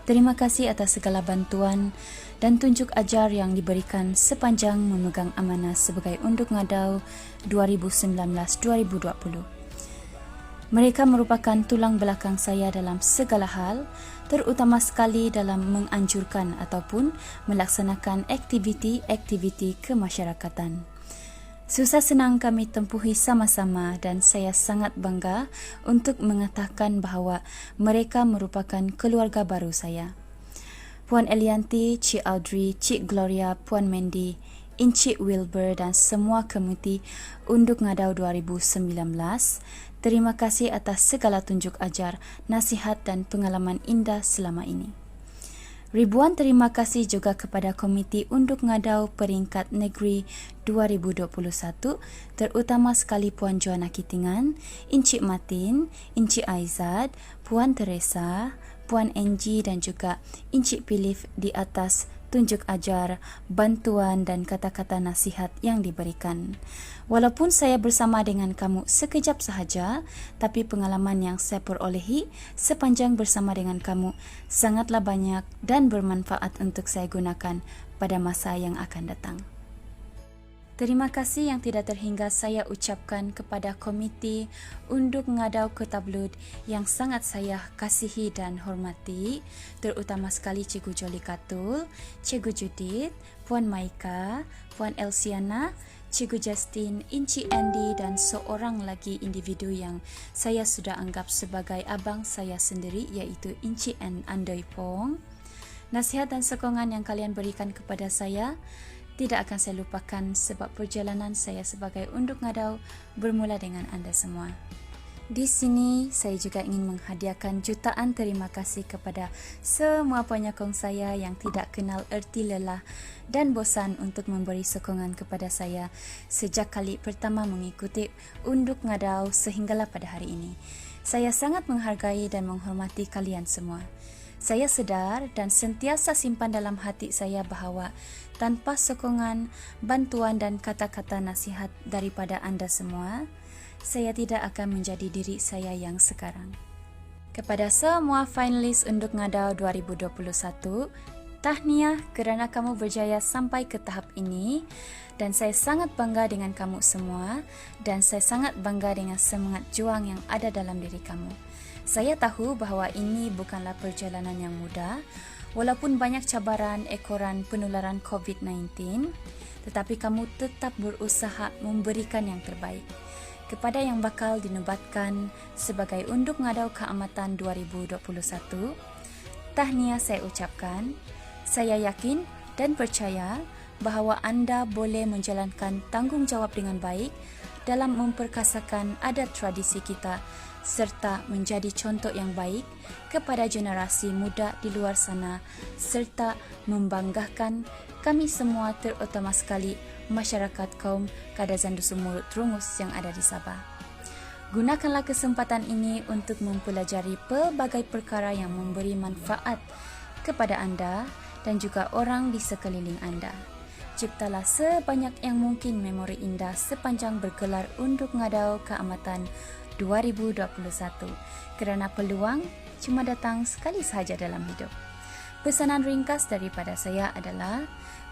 terima kasih atas segala bantuan dan tunjuk ajar yang diberikan sepanjang memegang amanah sebagai Unduk Ngadau 2019-2020. Mereka merupakan tulang belakang saya dalam segala hal, terutama sekali dalam menganjurkan ataupun melaksanakan aktiviti-aktiviti kemasyarakatan. Susah senang kami tempuhi sama-sama dan saya sangat bangga untuk mengatakan bahawa mereka merupakan keluarga baru saya. Puan Elianti, Cik Audrey, Cik Gloria, Puan Mandy, Encik Wilbur dan semua komiti Unduk Ngadau 2019, terima kasih atas segala tunjuk ajar, nasihat dan pengalaman indah selama ini. Ribuan terima kasih juga kepada Komiti Unduk Ngadau Peringkat Negeri 2021, terutama sekali Puan Joanna Kitingan, Encik Martin, Encik Aizad, Puan Teresa, Puan Angie dan juga Encik Pilif di atas tunjuk ajar, bantuan dan kata-kata nasihat yang diberikan. Walaupun saya bersama dengan kamu sekejap sahaja, tapi pengalaman yang saya perolehi sepanjang bersama dengan kamu sangatlah banyak dan bermanfaat untuk saya gunakan pada masa yang akan datang. Terima kasih yang tidak terhingga saya ucapkan kepada komiti Unduk Ngadau Kota Belud yang sangat saya kasihi dan hormati, terutama sekali Cikgu Joli Katul, Cikgu Judith, Puan Maika, Puan Elsiana, Cikgu Justin, Inci Andy dan seorang lagi individu yang saya sudah anggap sebagai abang saya sendiri, iaitu Inci Andoi Pong. Nasihat dan sokongan yang kalian berikan kepada saya tidak akan saya lupakan sebab perjalanan saya sebagai Unduk Ngadau bermula dengan anda semua. Di sini saya juga ingin menghadiahkan jutaan terima kasih kepada semua penyokong saya yang tidak kenal erti lelah dan bosan untuk memberi sokongan kepada saya sejak kali pertama mengikuti Unduk Ngadau sehinggalah pada hari ini. Saya sangat menghargai dan menghormati kalian semua. Saya sedar dan sentiasa simpan dalam hati saya bahawa tanpa sokongan, bantuan dan kata-kata nasihat daripada anda semua, saya tidak akan menjadi diri saya yang sekarang. Kepada semua finalis Unduk Ngadau 2021, tahniah kerana kamu berjaya sampai ke tahap ini dan saya sangat bangga dengan kamu semua dan saya sangat bangga dengan semangat juang yang ada dalam diri kamu. Saya tahu bahawa ini bukanlah perjalanan yang mudah, walaupun banyak cabaran ekoran penularan COVID-19, tetapi kamu tetap berusaha memberikan yang terbaik. Kepada yang bakal dinobatkan sebagai Unduk Ngadau Keamatan 2021, tahniah saya ucapkan. Saya yakin dan percaya bahawa anda boleh menjalankan tanggungjawab dengan baik dalam memperkasakan adat tradisi kita serta menjadi contoh yang baik kepada generasi muda di luar sana serta membanggakan kami semua, terutama sekali masyarakat kaum Kadazan Dusun Murut Trungus yang ada di Sabah. Gunakanlah kesempatan ini untuk mempelajari pelbagai perkara yang memberi manfaat kepada anda dan juga orang di sekeliling anda. Ciptalah sebanyak yang mungkin memori indah sepanjang bergelar Unduk Ngadau Keamatan 2021 kerana peluang cuma datang sekali sahaja dalam hidup. Pesanan ringkas daripada saya adalah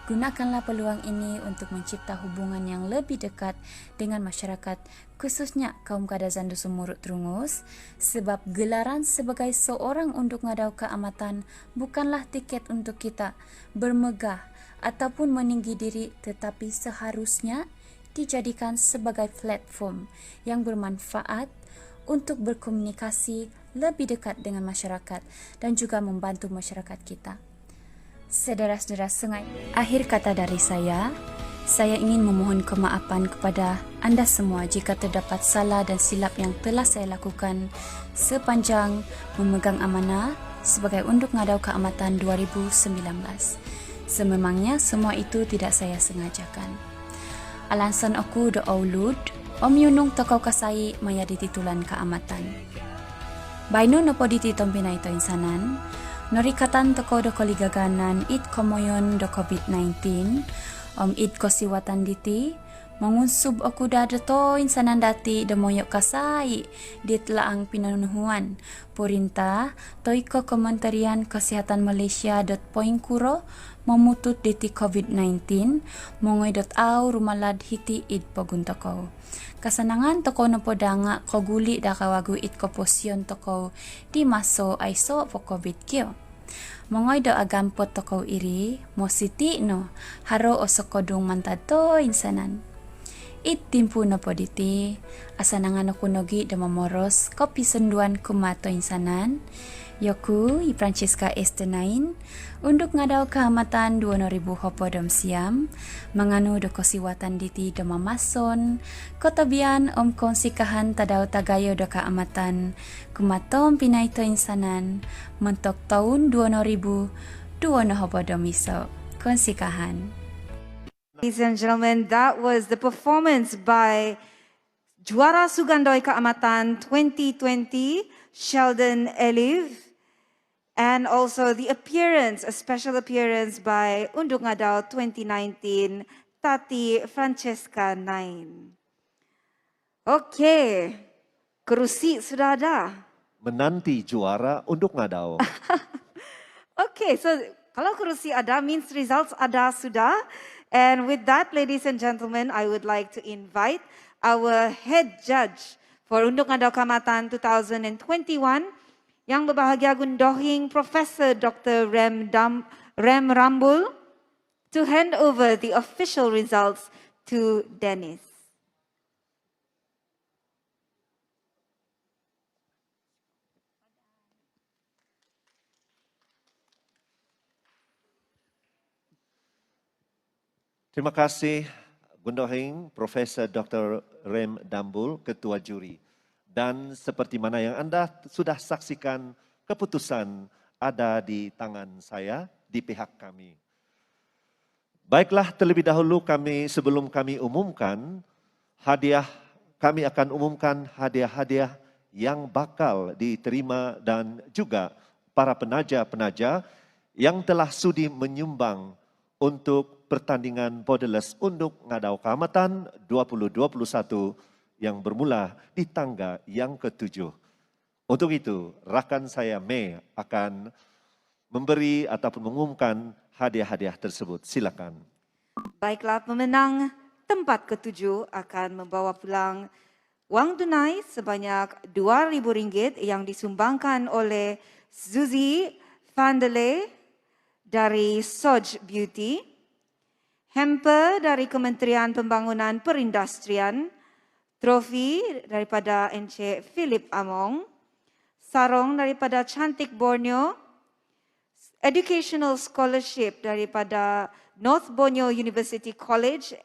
gunakanlah peluang ini untuk mencipta hubungan yang lebih dekat dengan masyarakat, khususnya kaum Kadazan Dusun Murut Trungus, sebab gelaran sebagai seorang Unduk Ngadau Keamatan bukanlah tiket untuk kita bermegah ataupun meninggi diri, tetapi seharusnya dijadikan sebagai platform yang bermanfaat untuk berkomunikasi lebih dekat dengan masyarakat dan juga membantu masyarakat kita. Saudara-saudara sungai, akhir kata dari saya ingin memohon kemaafan kepada anda semua jika terdapat salah dan silap yang telah saya lakukan sepanjang memegang amanah sebagai Unduk Ngadau Keamatan 2019. Sememangnya semua itu tidak saya sengajakan. Alansan aku doa ulud, Om Yunung tokau kasai maya dititulan keamatan. Bainu nopo dititompi ito insanan, norikatan tokau do koligaganan it komoyon do COVID-19, Om it kosiwatan diti, mengunsub aku dadato insanan dati do moyok kasai ditlaang pinanuhuan. Perintah Toiko Kementerian Kesehatan Malaysia .kuro memutut diti COVID-19 mongoi .au rumalad hiti id pogun toko. Kasanangan toko nopo danga ko guli da kawagu id koposion toko di maso aiso po COVID kyo. Mongoi do agampot toko iri mositi no haro osokodung mantato insanan. It timpu no poditi asanangan no kunogi do memoros kopi senduan kumato insanan yoku i Francesca Estenain Unduk Ngadau Keamatan 2000 hopodom siam manganu do kosiwatan diti do mamason kotobian om konsikahan tadau tagayo do keamatan kumatom pinaito insanan mentok tahun 2000 duono hopodom iso konsikahan. Ladies and gentlemen, that was the performance by Juara Sugandoi Keamatan 2020, Sheldon Eliv, and also the appearance, a special appearance by Unduk Ngadau 2019, Tati Francesca Nain. Okay, kerusi sudah ada. Menanti juara Unduk Ngadau. Okay, so kalau kerusi ada means results ada sudah. And with that, ladies and gentlemen, I would like to invite our head judge for Undok Ngadaw Kamatan 2021 yang berbahagia gundohing Professor Dr. Rem Rambul to hand over the official results to Dennis. Terima kasih Gundohing Profesor Dr. Rem Dambul, Ketua Juri. Dan seperti mana yang Anda sudah saksikan, keputusan ada di tangan saya, di pihak kami. Baiklah, terlebih dahulu sebelum kami umumkan hadiah, kami akan umumkan hadiah-hadiah yang bakal diterima dan juga para penaja-penaja yang telah sudi menyumbang untuk pertandingan borderless Undok Ngadaw Kamatan 2021 yang bermula di tangga yang ke-7. Untuk itu, rakan saya Mei akan memberi ataupun mengumumkan hadiah-hadiah tersebut. Silakan. Baiklah, pemenang tempat ke-7 akan membawa pulang wang tunai sebanyak RM2,000 yang disumbangkan oleh Suzy Vandele dari Soj Beauty, hamper dari Kementerian Pembangunan Perindustrian, trofi daripada Encik Philip Among, sarong daripada Cantik Borneo, educational scholarship daripada North Borneo University College,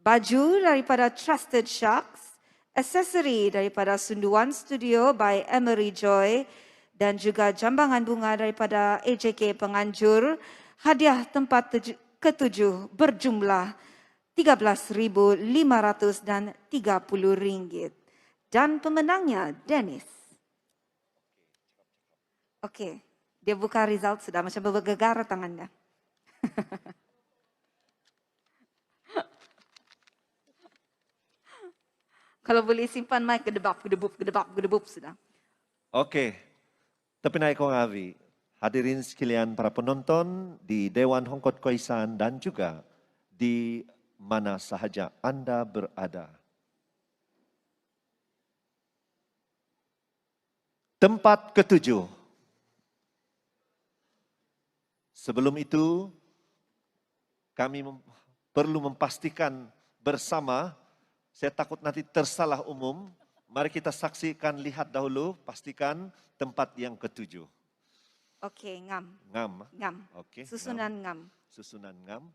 baju daripada Trusted Sharks, aksesori daripada Sunduan Studio by Emery Joy, dan juga jambangan bunga daripada AJK Penganjur. Hadiah tempat ke-7 berjumlah RM13,530. Dan pemenangnya Dennis. Okey, dia buka result sudah, macam bergegar tangannya. Kalau boleh simpan mic, gedebap sudah. Okey. Tapi naik kong avi, hadirin sekalian para penonton di Dewan Hongkot Khoisan dan juga di mana sahaja Anda berada. Tempat ke-7. Sebelum itu, kami perlu memastikan bersama, saya takut nanti tersalah umum, mari kita saksikan, lihat dahulu, pastikan tempat yang ke-7. Okey, ngam. Ngam. Okey. Susunan ngam. Susunan ngam.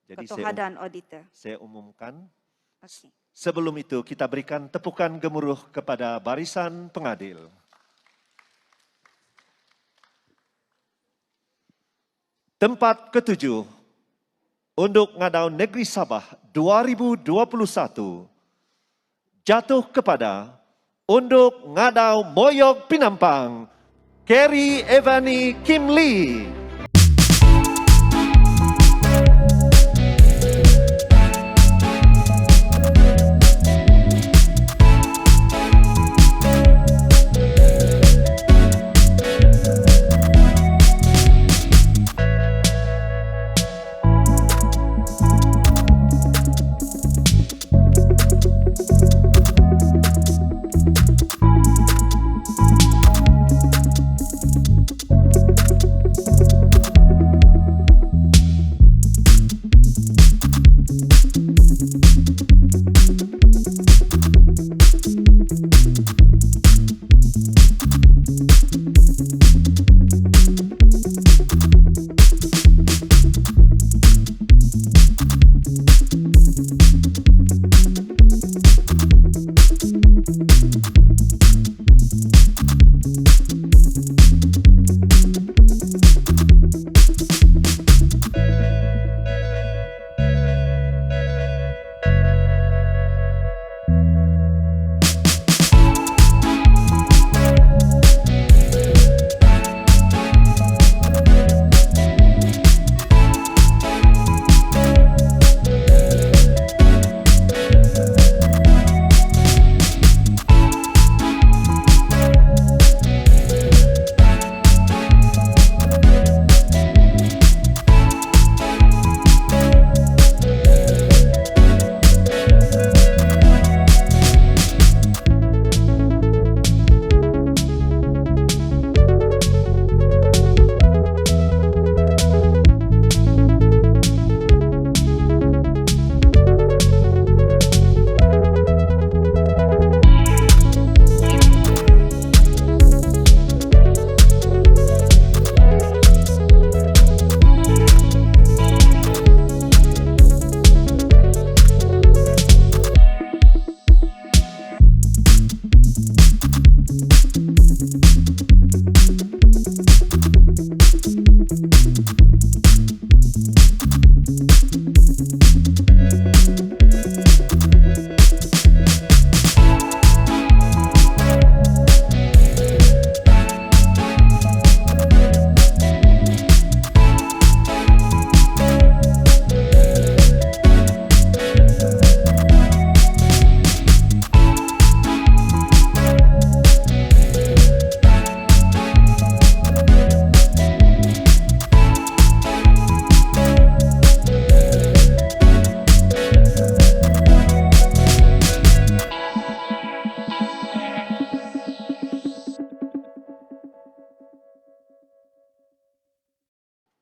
Jadi Ketuhadan auditor. Saya umumkan. Okey. Sebelum itu kita berikan tepukan gemuruh kepada barisan pengadil. Tempat ke-7 Undok Ngadaw Negeri Sabah 2021 jatuh kepada Undok Ngadaw Moyog Pinampang, Kerry Evani Kim Lee.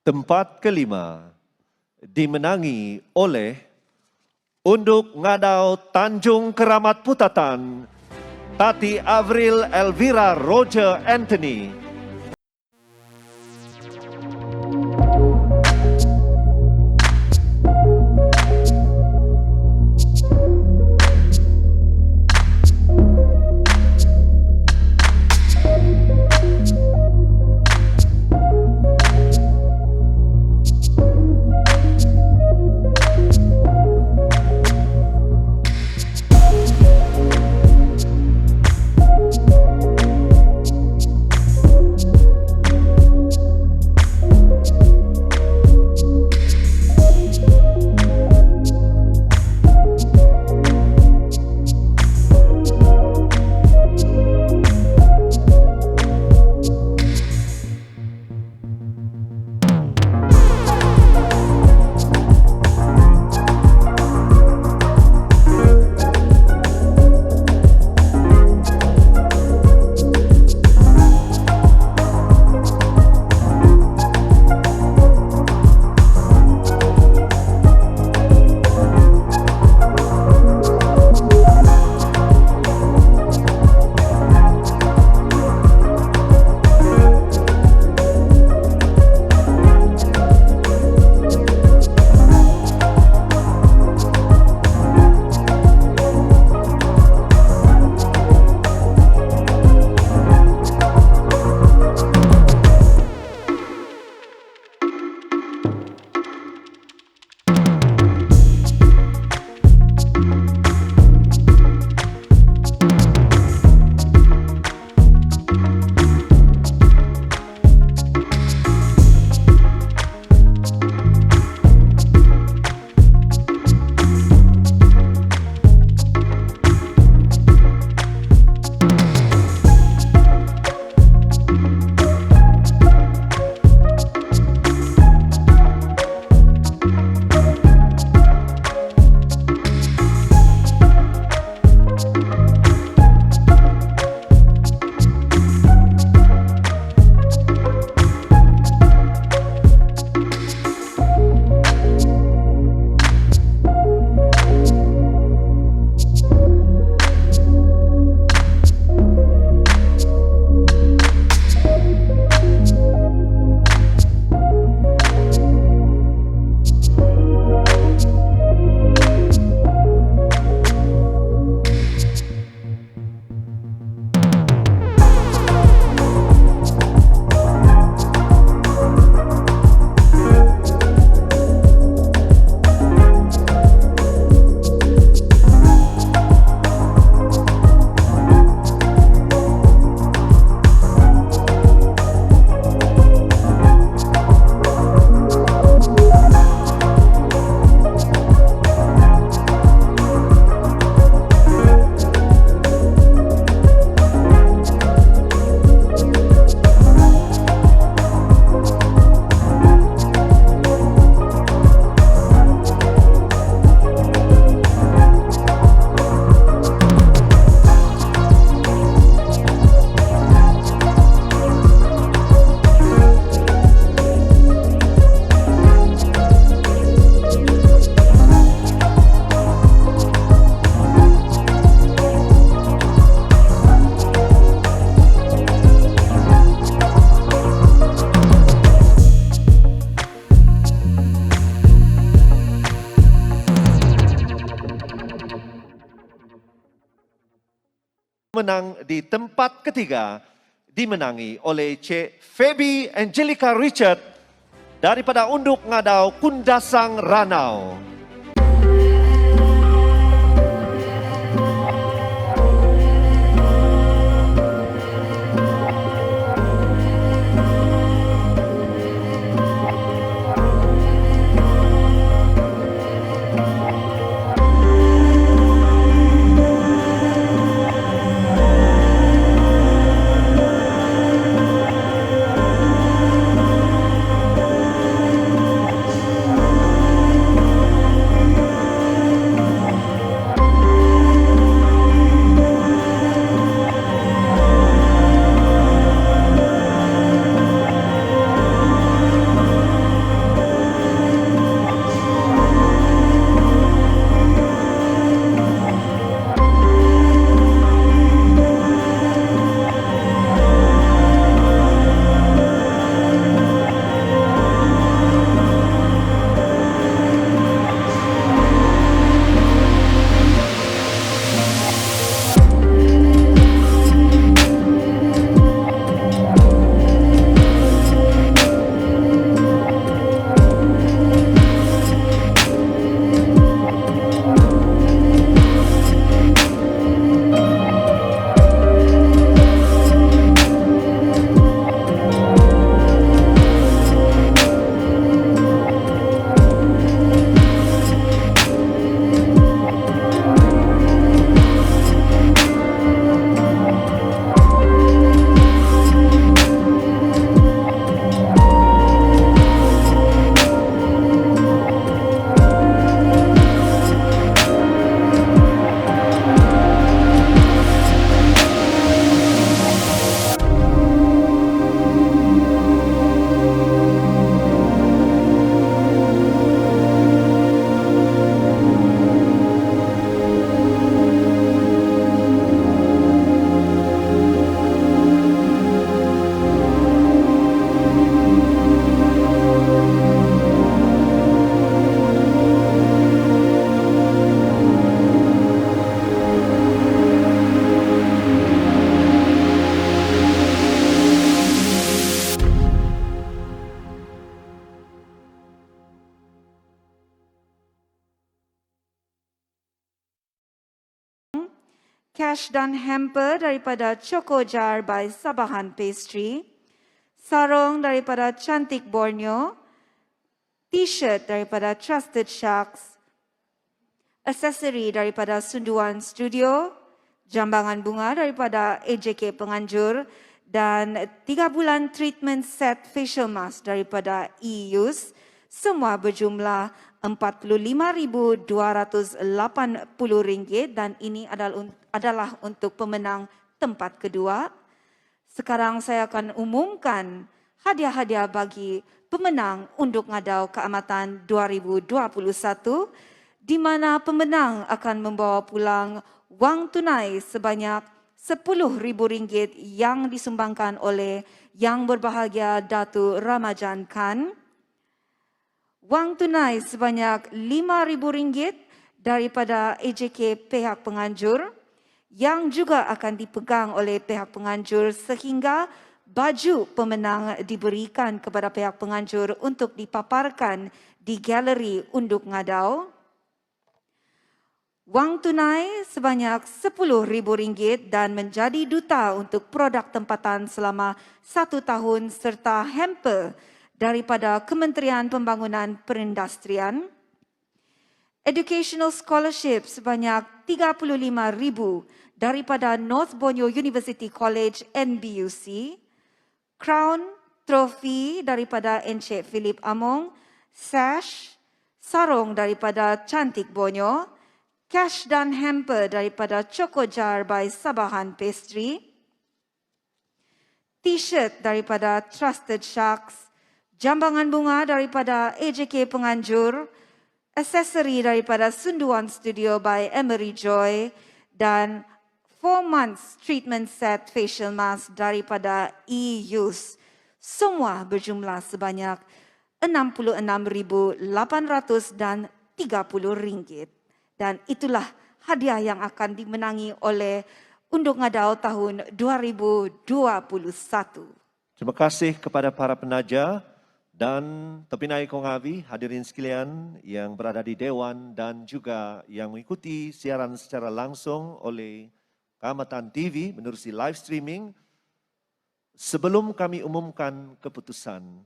Tempat kelima dimenangi oleh Unduk Ngadau Tanjung Keramat Putatan, Tati Avril Elvira Roger Anthony. Menang di tempat ketiga dimenangi oleh Cik Feby Angelica Richard daripada Unduk Ngadau Kundasang Ranau. cash dan hamper daripada Choco Jar by Sabahan Pastry, sarung daripada Cantik Borneo, t-shirt daripada Trusted Sharks, aksesori daripada Sunduan Studio, jambangan bunga daripada AJK Penganjur, dan 3 bulan treatment set facial mask daripada e-use, semua berjumlah RM45,280 dan ini adalah untuk pemenang tempat kedua. Sekarang saya akan umumkan hadiah-hadiah bagi pemenang Unduk Ngadau Keamatan 2021 di mana pemenang akan membawa pulang wang tunai sebanyak RM10,000 yang disumbangkan oleh Yang Berbahagia Datuk Ramajan Khan. Wang tunai sebanyak RM5,000 daripada AJK pihak penganjur yang juga akan dipegang oleh pihak penganjur sehingga baju pemenang diberikan kepada pihak penganjur untuk dipaparkan di galeri Unduk Ngadau. Wang tunai sebanyak RM10,000 dan menjadi duta untuk produk tempatan selama 1 tahun serta hamper daripada Kementerian Pembangunan Perindustrian. Educational scholarship sebanyak RM35,000 daripada North Borneo University College NBUC. Crown, trofi daripada Encik Philip Among, sash, sarung daripada Cantik Borneo, cash dan hamper daripada Choco Jar by Sabahan Pastry, t-shirt daripada Trusted Sharks, jambangan bunga daripada AJK Penganjur, aksesori daripada Sunduan Studio by Emery Joy, dan 4 months treatment set facial mask daripada e-use. Semua berjumlah sebanyak RM66,830. Dan itulah hadiah yang akan dimenangi oleh Unduk Ngadau tahun 2021. Terima kasih kepada para penaja dan Topinai Kongavi, hadirin sekalian yang berada di Dewan dan juga yang mengikuti siaran secara langsung oleh Keamatan TV menerusi live streaming. Sebelum kami umumkan keputusan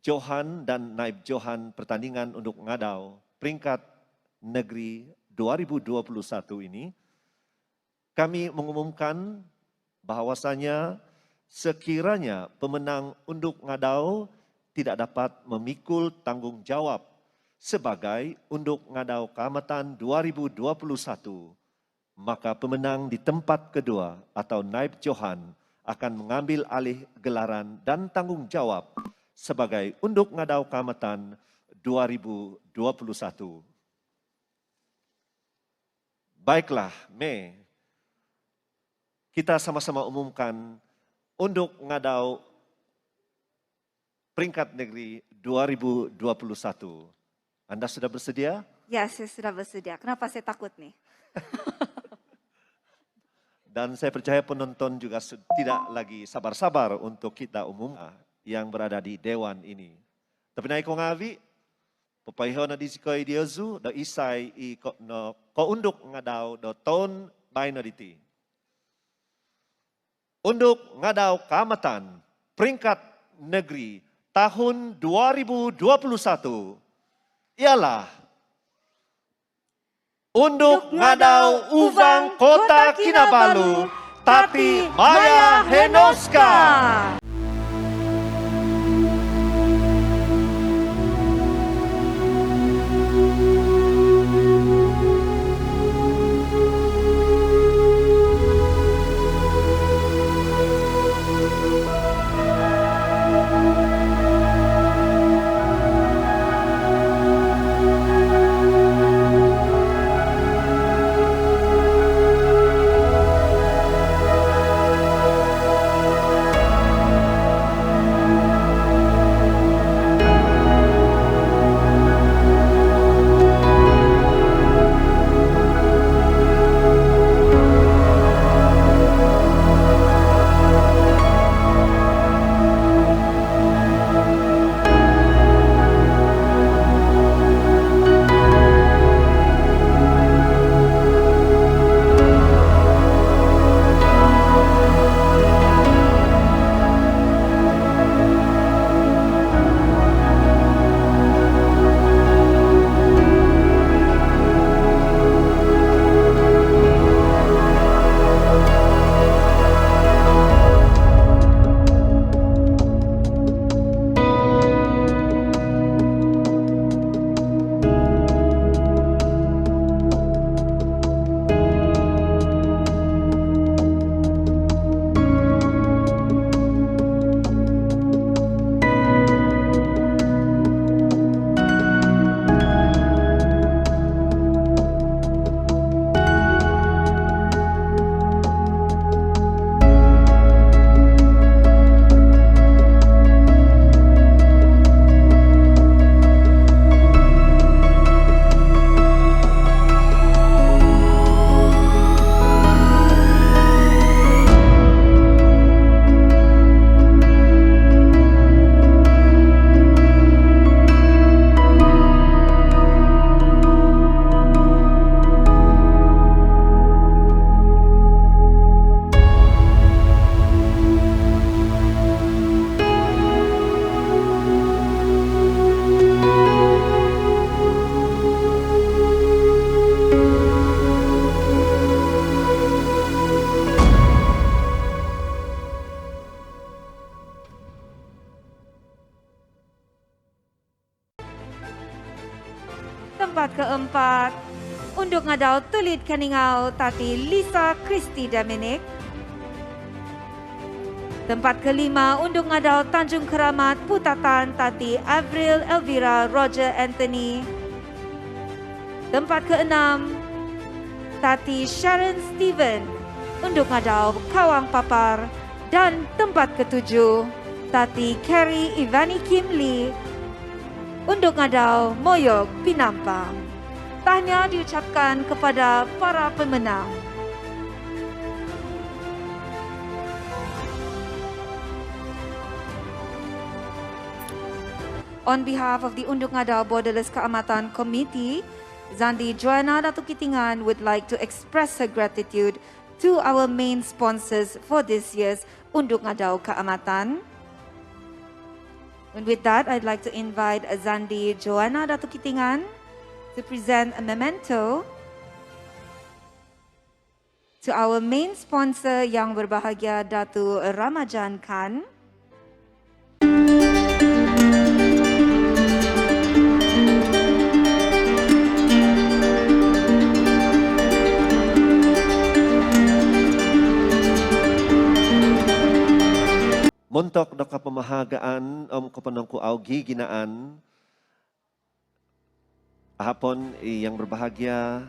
Johan dan Naib Johan pertandingan Unduk Ngadau peringkat Negeri 2021 ini, kami mengumumkan bahawasanya sekiranya pemenang Unduk Ngadau tidak dapat memikul tanggungjawab sebagai Unduk Ngadau Keamatan 2021, maka pemenang di tempat kedua atau Naib Johan akan mengambil alih gelaran dan tanggungjawab sebagai Unduk Ngadau Keamatan 2021. Baiklah, Mei, kita sama-sama umumkan Unduk Ngadau peringkat negeri 2021. Anda sudah bersedia? Ya, saya sudah bersedia. Kenapa saya takut nih? Dan saya percaya penonton juga tidak lagi sabar-sabar untuk kita umumkan yang berada di Dewan ini. Tapi naik kongavi, Papaiho na disikoi diozu, do isai I ko Unduk Ngadau do ton bay na diti. Unduk Ngadau Keamatan peringkat negeri tahun 2021 ialah Unduk Ngadau Uvang Kota Kinabalu, Tati Maya Henoska. Tempat keempat, unduk ngadau tulit kaningau Tati Lisa Christy Dominic. Tempat kelima, unduk ngadau Tanjung Keramat Putatan Tati Avril Elvira Roger Anthony. Tempat keenam, Tati Sharon Steven, unduk ngadau Kawang Papar. Dan tempat ketujuh, Tati Carrie Ivani Kim Lee, unduk ngadau Moyog Pinampang. Tahniah diucapkan kepada para pemenang. On behalf of the Unduk Ngadau Borderless Keamatan Committee, Zandi Joanna Datuk Kitingan would like to express her gratitude to our main sponsors for this year's Unduk Ngadau Keamatan. And with that, I'd like to invite Zandi Joanna Datuk Kitingan to present a memento to our main sponsor yang berbahagia Datu Ramajan Khan. Montok doka pemahagaan kepenangku augi ginaan ahapon yang berbahagia